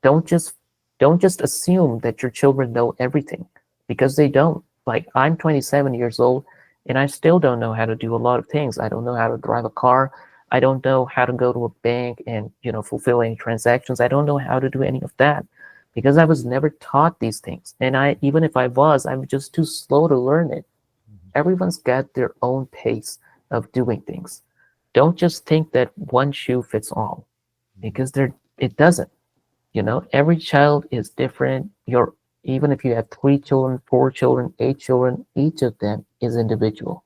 don't just don't just assume that your children know everything, because they don't. Like, I'm 27 years old and I still don't know how to do a lot of things. I don't know how to drive a car. I don't know how to go to a bank and, fulfill any transactions. I don't know how to do any of that because I was never taught these things. And I even if I was, I'm just too slow to learn it. Mhm. Everyone's got their own pace of doing things. Don't just think that one shoe fits all, Mhm. because it doesn't. Every child is different. Even if you have 3 children, 4 children, 8 children, each of them is individual.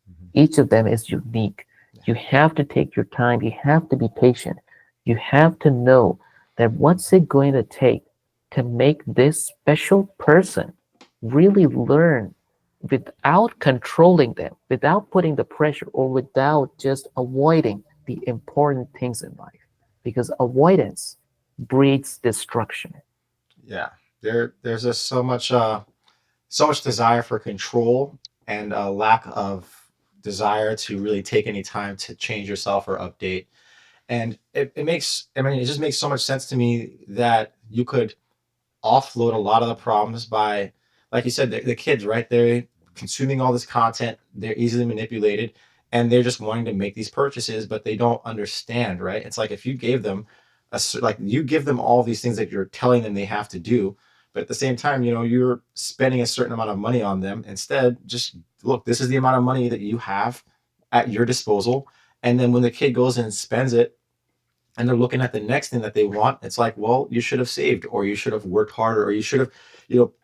Mhm. Each of them is unique. Yeah. You have to take your time. You have to be patient. You have to know that what's it going to take to make this special person really learn without controlling them, without putting the pressure, or without just avoiding the important things in life. Because avoidance breeds destruction. Yeah. There's just so much desire for control and a lack of desire to really take any time to change yourself or update. And it makes, I mean, it just makes so much sense to me that you could offload a lot of the problems by, like you said, the kids, right? They're consuming all this content, they're easily manipulated, and they're just wanting to make these purchases, but they don't understand, right? It's like if you gave them like you give them all these things that you're telling them they have to do, but at the same time, you're spending a certain amount of money on them. Instead, just look, this is the amount of money that you have at your disposal. And then when the kid goes and spends it, and they're looking at the next thing that they want, it's like, well, you should have saved, or you should have worked harder, or you should have,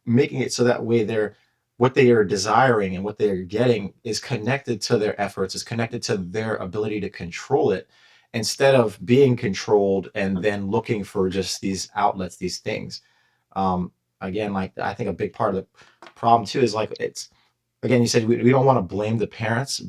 making it so that way they're what they are desiring and what they're getting is connected to their efforts, is connected to their ability to control it, instead of being controlled and then looking for just these outlets, these things. um Again, like, I think a big part of the problem too is, like, it's, again, you said we don't want to blame the parents,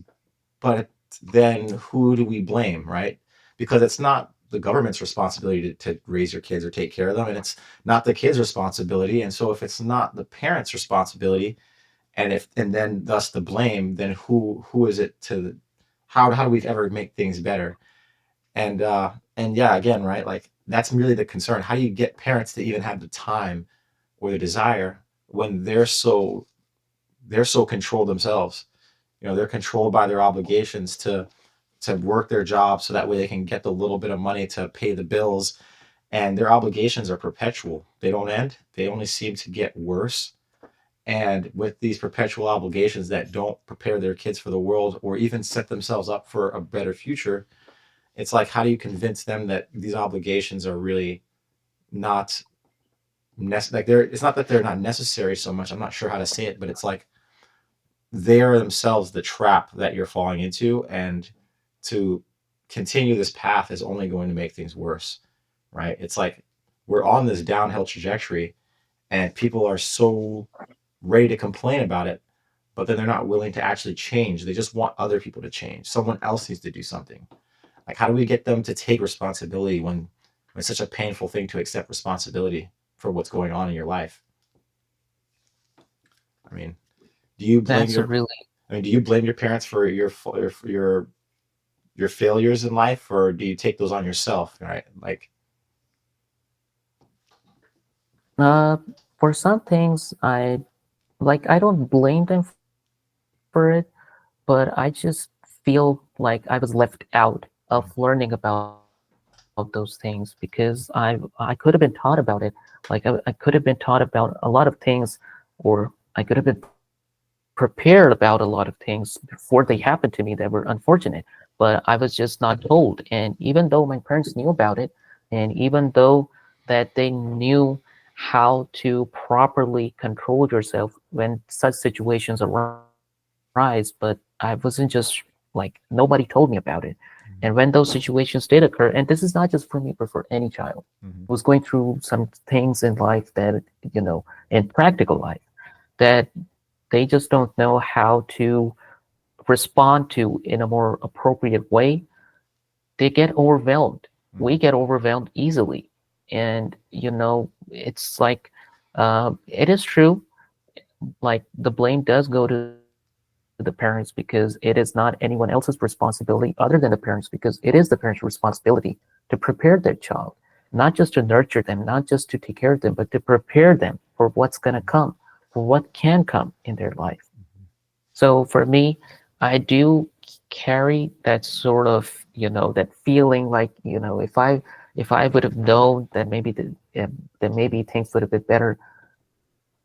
but then who do we blame, right? Because it's not the government's responsibility to raise your kids or take care of them, and it's not the kids' responsibility. And so if it's not the parents' responsibility, and then thus the blame, then who is it to? How do we ever make things better? And yeah, again, right? Like, that's really the concern. How do you get parents to even have the time or the desire when they're so controlled themselves? They're controlled by their obligations to work their job so that way they can get the little bit of money to pay the bills, and their obligations are perpetual. They don't end. They only seem to get worse. And with these perpetual obligations that don't prepare their kids for the world or even set themselves up for a better future, it's like, how do you convince them that these obligations are really not like, they're it's not that they're not necessary so much. I'm not sure how to say it, but it's like they are themselves the trap that you're falling into, and to continue this path is only going to make things worse, right? It's like we're on this downhill trajectory, and people are so ready to complain about it, but then they're not willing to actually change. They just want other people to change. Someone else needs to do something. Like, how do we get them to take responsibility when it's such a painful thing to accept responsibility for what's going on in your life? I mean, do you blame That's a your really do you blame your parents for your failures in life, or do you take those on yourself, right? Like, uh for some things, I don't blame them for it, but I just feel like I was left out of learning about those things because I could have been taught about it. I could have been taught about a lot of things, or I could have been prepared about a lot of things before they happened to me that were unfortunate. But I was just not told. And even though my parents knew about it, and even though that they knew how to properly control yourself when such situations arise, but I wasn't just nobody told me about it. And when those situations did occur, and this is not just for me, but for any child who's going mhm, through some things in life that, in practical life, that they just don't know how to respond to in a more appropriate way, they get overwhelmed. We get overwhelmed easily. And, it's like, it is true, like the blame does go to the parents because it is not anyone else's responsibility other than the parents, because it is the parents' responsibility to prepare their child, not just to nurture them, not just to take care of them, but to prepare them for what's going to come, for what can come in their life. So for me, I do carry that sort of, that feeling like, if I would have known that maybe things would have been better.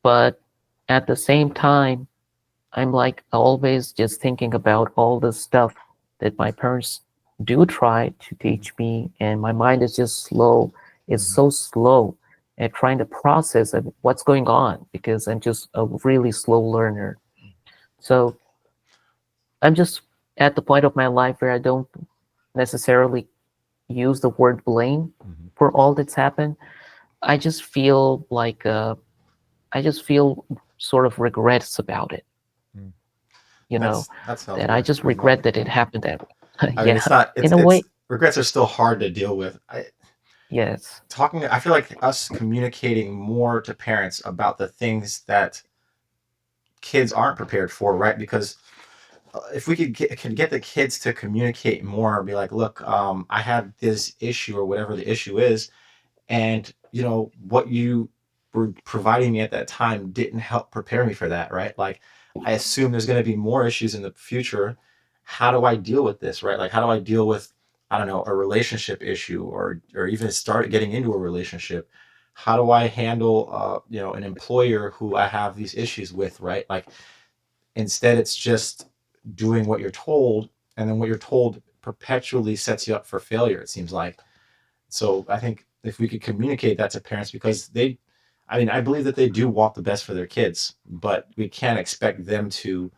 But at the same time, I'm like always just thinking about all the stuff that my parents do try to teach me, and my mind is just slow. It's Mhm. so slow at trying to process what's going on because I'm just a really slow learner. So I'm just at the point of my life where I don't necessarily use the word blame Mhm. for all that's happened. I just feel like I just feel sort of regrets about it, Mm. you know, That's that I healthier just as well. regret that it happened that way. I mean, Yeah, it's not. in a It's way, regrets are still hard to deal with. yes. I feel like us communicating more to parents about the things that kids aren't prepared for, right? Because if we could get the kids to communicate more and be like, look, I have this issue or whatever the issue is, and what you were providing me at that time didn't help prepare me for that, right? Like, I assume there's going to be more issues in the future. How do I deal with this, right? Like, how do I deal with, I don't know, a relationship issue, or even start getting into a relationship? How do I handle an employer who I have these issues with, right? Like, instead it's just doing what you're told, and then what you're told perpetually sets you up for failure, it seems like. So I think if we could communicate that to parents, because I mean, I believe that they do want the best for their kids, but we can't expect them to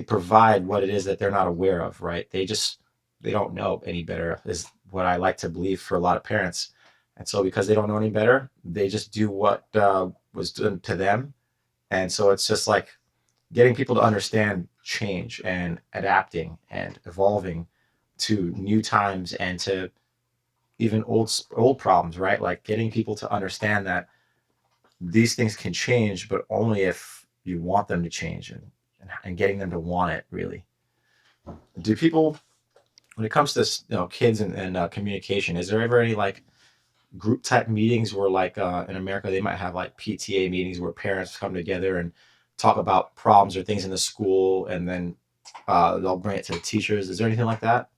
provide what it is that they're not aware of, right? They don't know any better, is what I like to believe for a lot of parents. And so because they don't know any better, they just do what was done to them. And so it's just like getting people to understand change and adapting and evolving to new times and to even old problems, right? Like getting people to understand that these things can change, but only if you want them to change, and getting them to want it really. Do people, when it comes to kids and communication, is there ever any like group type meetings where like in America they might have like PTA meetings where parents come together and talk about problems or things in the school, and then they'll bring it to the teachers? Is there anything like that?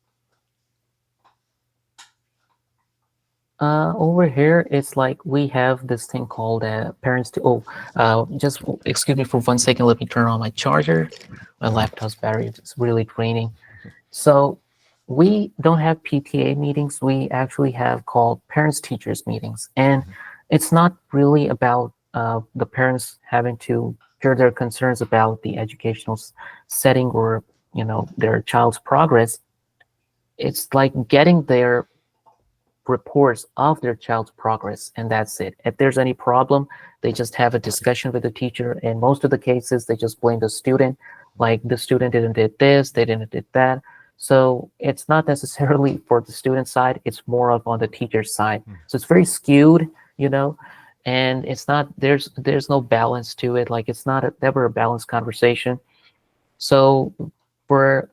Over here, it's like we have this thing called parents to. Oh, just excuse me for 1 second. Let me turn on my charger. My laptop's battery is really draining. So we don't have PTA meetings. We actually have called parents teachers meetings, and Mhm. it's not really about the parents having to share their concerns about the educational setting or their child's progress. It's like getting their reports of their child's progress, and that's it. If there's any problem, they just have a discussion with the teacher. In most of the cases, they just blame the student, like the student didn't did this, they didn't did that. So it's not necessarily for the student side, it's more of on the teacher side. So it's very skewed, you know, and it's not there's no balance to it. Like it's not never a balanced conversation. So for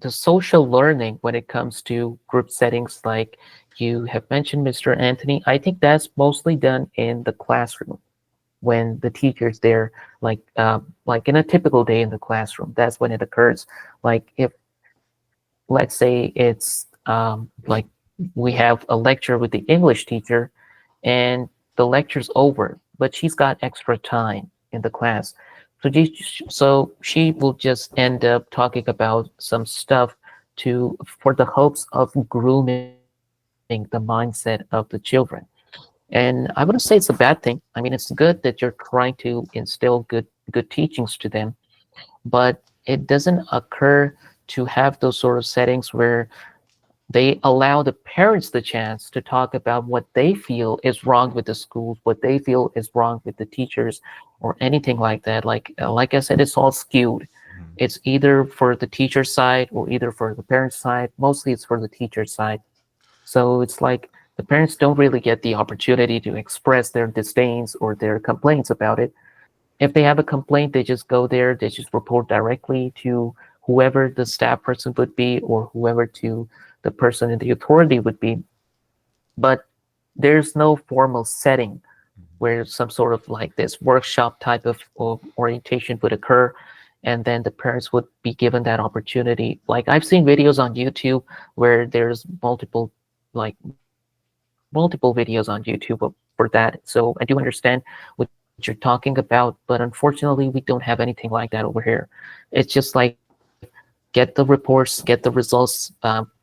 the social learning when it comes to group settings like you have mentioned, Mr. Anthony, I think that's mostly done in the classroom when the teacher's there, like in a typical day in the classroom. That's when it occurs. Like if let's say it's like we have a lecture with the English teacher and the lecture's over, but she's got extra time in the class. So she will just end up talking about some stuff to for the hopes of grooming the mindset of the children. And I wouldn't say it's a bad thing. I mean, it's good that you're trying to instill good teachings to them, but it doesn't occur to have those sort of settings where they allow the parents the chance to talk about what they feel is wrong with the schools, what they feel is wrong with the teachers, or anything like that. Like I said, it's all skewed. Mhm. It's either for the teacher side or either for the parent side. Mostly, it's for the teacher side. So it's like the parents don't really get the opportunity to express their disdains or their complaints about it. If they have a complaint, they just go there, they just report directly to whoever the staff person would be or whoever to the person in the authority would be. But there's no formal setting where some sort of like this workshop type of orientation would occur, and then the parents would be given that opportunity. Like I've seen videos on YouTube where there's multiple videos on YouTube for that. So I do understand what you're talking about, but unfortunately we don't have anything like that over here. It's just like get the reports, get the results,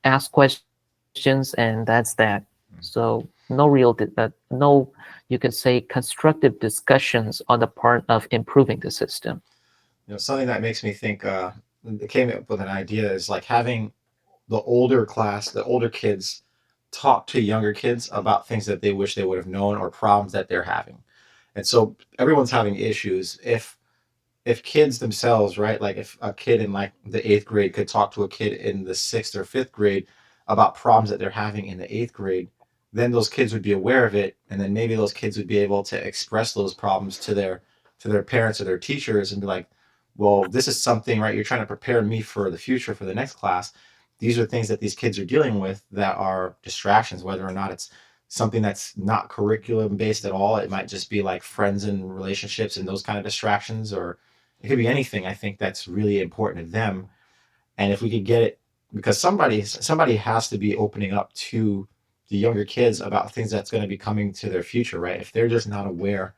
ask questions, and that's that. So no no, you can say constructive discussions on the part of improving the system. Something that makes me think, it came up with an idea is like having the older class, the older kids, talk to younger kids about things that they wish they would have known or problems that they're having. And so everyone's having issues. If kids themselves, right, like if a kid in like the eighth grade could talk to a kid in the sixth or fifth grade about problems that they're having in the eighth grade, then those kids would be aware of it, and then maybe those kids would be able to express those problems to their parents or their teachers and be like, well, this is something, right? You're trying to prepare me for the future for the next class. These are things that these kids are dealing with that are distractions, whether or not it's something that's not curriculum based at all. It might just be like friends and relationships and those kind of distractions, or it could be anything. I think that's really important to them. And if we could get it, because somebody has to be opening up to the younger kids about things that's going to be coming to their future, right? If they're just not aware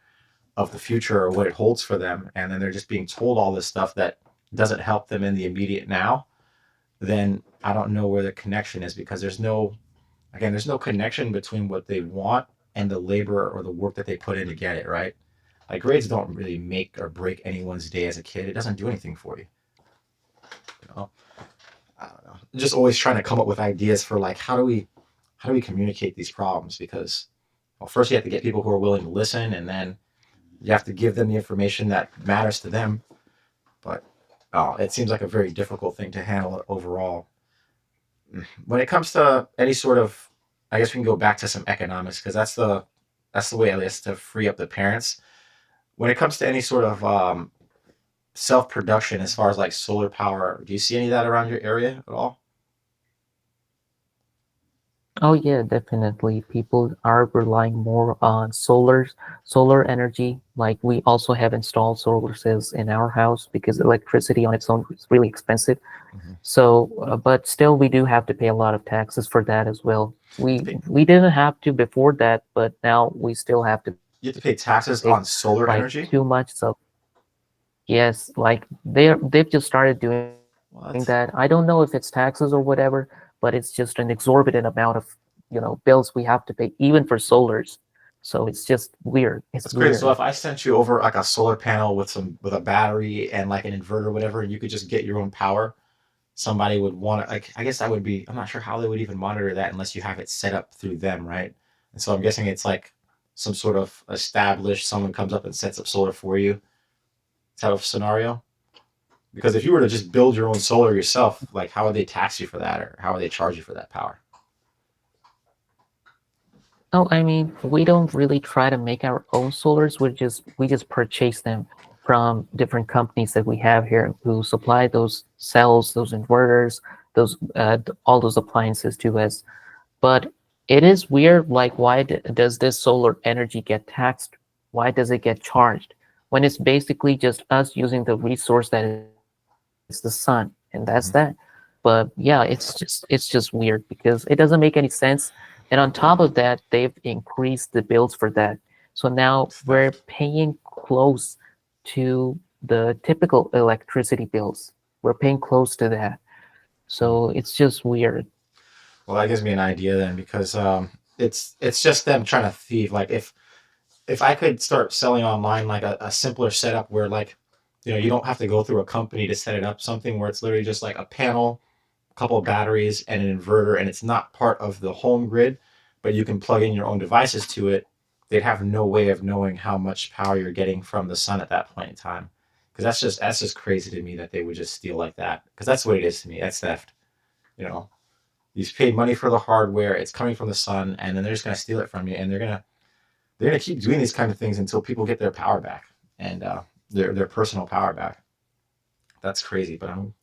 of the future or what it holds for them, and then they're just being told all this stuff that doesn't help them in the immediate now, then I don't know where the connection is, because there's no connection between what they want and the labor or the work that they put in to get it, right? Like grades don't really make or break anyone's day as a kid. It doesn't do anything for you. You know, I don't know. Just always trying to come up with ideas for like how do we communicate these problems? Because well, first you have to get people who are willing to listen, and then you have to give them the information that matters to them. But it seems like a very difficult thing to handle overall. When it comes to any sort of, I guess we can go back to some economics, because that's the way, at least, to free up the parents. When it comes to any sort of self production, as far as like solar power, do you see any of that around your area at all? Oh yeah, definitely. People are relying more on solar energy. Like we also have installed solar cells in our house because electricity on its own is really expensive. Mm-hmm. So, but still, we do have to pay a lot of taxes for that as well. You, pay, We didn't have to before that, but now we still have to pay you have to pay like taxes on too solar much. energy. So yes, like they've just started doing that. I don't know if What? it's taxes or whatever, but it's just an exorbitant amount of bills we have to pay even for solars. So it's just weird. It's That's crazy. weird. So if I sent you over like a solar panel with a battery and like an inverter or whatever, and you could just get your own power, somebody would want to, like, I guess that would be, I'm not sure how they would even monitor that unless you have it set up through them, right? And so I'm guessing it's like some sort of established, someone comes up and sets up solar for you type of scenario. Because if you were to just build your own solar yourself, like how would they tax you for that, or how would they charge you for that power? Oh, I mean, we don't really try to make our own solars. We just purchase them from different companies that we have here who supply those cells, those inverters, those all those appliances to us. But it is weird, like why does this solar energy get taxed? Why does it get charged? When it's basically just us using the resource that is the sun, and that's that. Mm-hmm. But yeah, it's just weird because it doesn't make any sense. And on top of that, they've increased the bills for that. So now It's we're theft. paying close to the typical electricity bills. We're paying close to that. Hmm. So it's just weird. Well, that gives me an idea then, because it's just them trying to thieve. Like if I could start selling online like a simpler setup where like you don't have to go through a company to set it up, something where it's literally just like a panel couple of batteries and an inverter, and it's not part of the home grid, but you can plug in your own devices to it, they'd have no way of knowing how much power you're getting from the sun at that point in time. Because that's just crazy to me that they would just steal like that. Because that's what it is to me. That's theft. You know, you've paid money for the hardware. It's coming from the sun, and then they're just gonna steal it from you, and they're gonna keep doing these kind of things until people get their power back and their personal power back. That's crazy, but I'm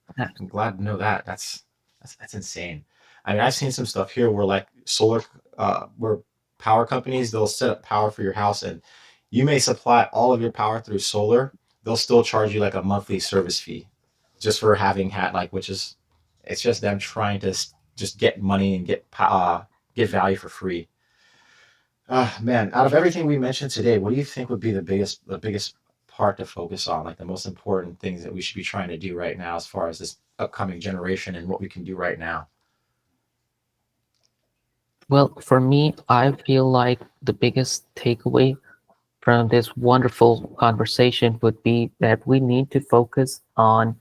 glad to know that. That's insane. I mean, I've seen some stuff here where like where power companies they'll set up power for your house, and you may supply all of your power through solar. They'll still charge you like a monthly service fee, just for having had like, which is, it's just them trying to just get money and get value for free. Man, out of everything we mentioned today, what do you think would be the biggest part to focus on, like the most important things that we should be trying to do right now as far as this upcoming generation and what we can do right now? Well, for me, I feel like the biggest takeaway from this wonderful conversation would be that we need to focus on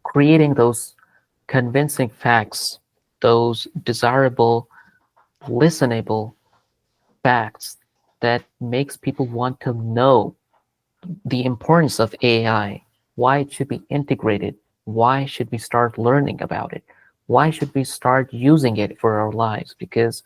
creating those convincing facts, those desirable, listenable facts that makes people want to know the importance of AI, why it should be integrated, why should we start learning about it, why should we start using it for our lives, because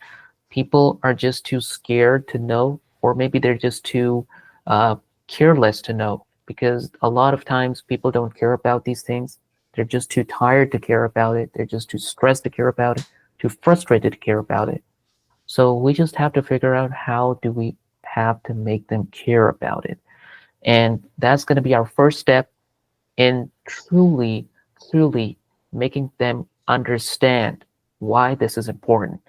people are just too scared to know, or maybe they're just too uh, careless to know, because a lot of times people don't care about these things. They're just too tired to care about it. They're just too stressed to care about it, too frustrated to care about it. So we just have to figure out how do we have to make them care about it. And that's going to be our first step in truly making them understand why this is important.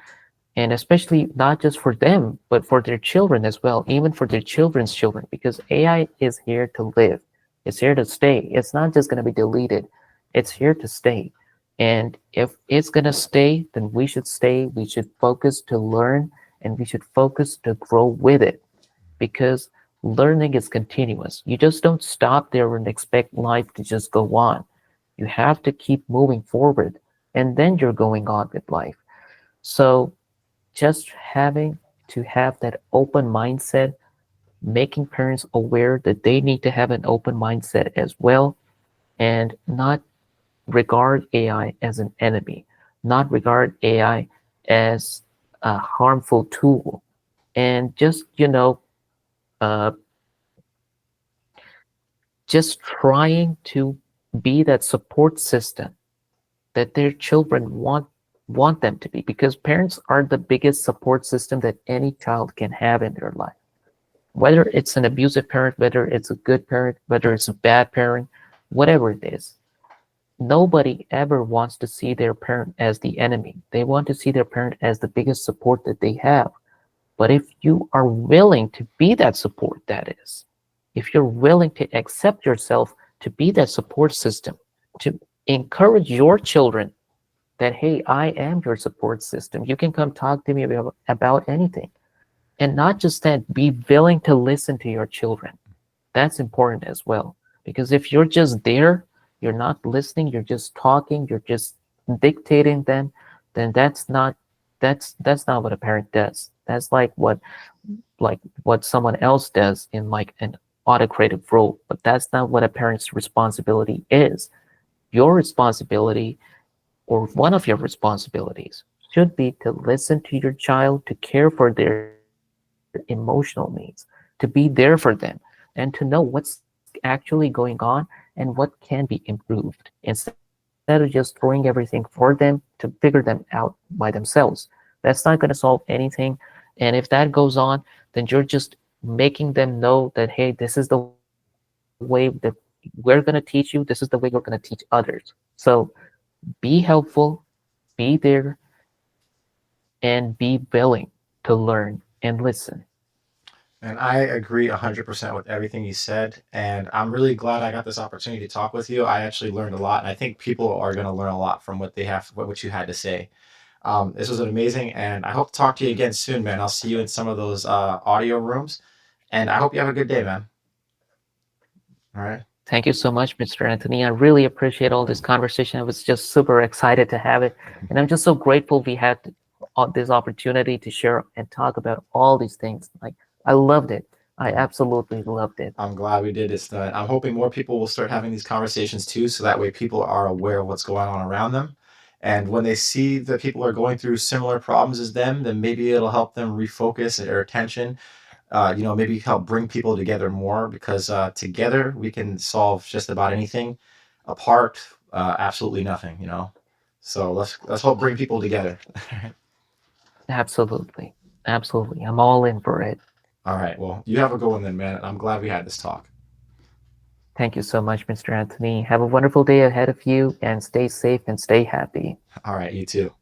And especially not just for them, but for their children as well, even for their children's children, because AI is here to live. It's here to stay. It's not just going to be deleted. It's here to stay. And if it's going to stay, then we should stay. We should focus to learn and we should focus to grow with it, because learning is continuous. You just don't stop there and expect life to just go on. You have to keep moving forward, and then you're going on with life. So just having to have that open mindset, making parents aware that they need to have an open mindset as well, and not regard AI as an enemy, not regard AI as a harmful tool, and uh, just trying to be that support system that their children want them to be, because parents are the biggest support system that any child can have in their life, whether it's an abusive parent, whether it's a good parent, whether it's a bad parent, whatever it is. Nobody ever wants to see their parent as the enemy. They want to see their parent as the biggest support that they have. But if you are willing to be that support, that is, if you're willing to accept yourself to be that support system, to encourage your children that, hey, I am your support system. You can come talk to me about anything. And not just that, be willing to listen to your children. That's important as well. Because if you're just there, you're not listening, you're just talking, you're just dictating them, then that's not what a parent does. That's like what someone else does in like an autocratic role. But that's not what a parent's responsibility is. Your responsibility, or one of your responsibilities, should be to listen to your child, to care for their emotional needs, to be there for them, and to know what's actually going on and what can be improved, instead of just throwing everything for them to figure them out by themselves. That's not going to solve anything. And if that goes on, then you're just making them know that, hey, this is the way that we're going to teach you, this is the way you're going to teach others. So be helpful, be there, and be willing to learn and listen. And I agree 100% with everything you said. And I'm really glad I got this opportunity to talk with you. I actually learned a lot, and I think people are going to learn a lot from what you had to say. This was amazing, and I hope to talk to you again soon, man. I'll see you in some of those audio rooms, and I hope you have a good day, man. All right. Thank you so much, Mr. Anthony. I really appreciate all this conversation. I was just super excited to have it. And I'm just so grateful we had this opportunity to share and talk about all these things. Like, I loved it. I Um, absolutely loved it. I'm glad we did this. I'm hoping more people will start having these conversations too, so that way people are aware of what's going on around them. And when they see that people are going through similar problems as them, then maybe it'll help them refocus their attention. Maybe help bring people together more because together we can solve just about anything. Apart, absolutely nothing. So let's hope bring people together. Absolutely. Absolutely. I'm all in for it. All right. Well, you have a good one then, man. I'm glad we had this talk. Thank you so much, Mr. Anthony. Have a wonderful day ahead of you and stay safe and stay happy. All right. You too.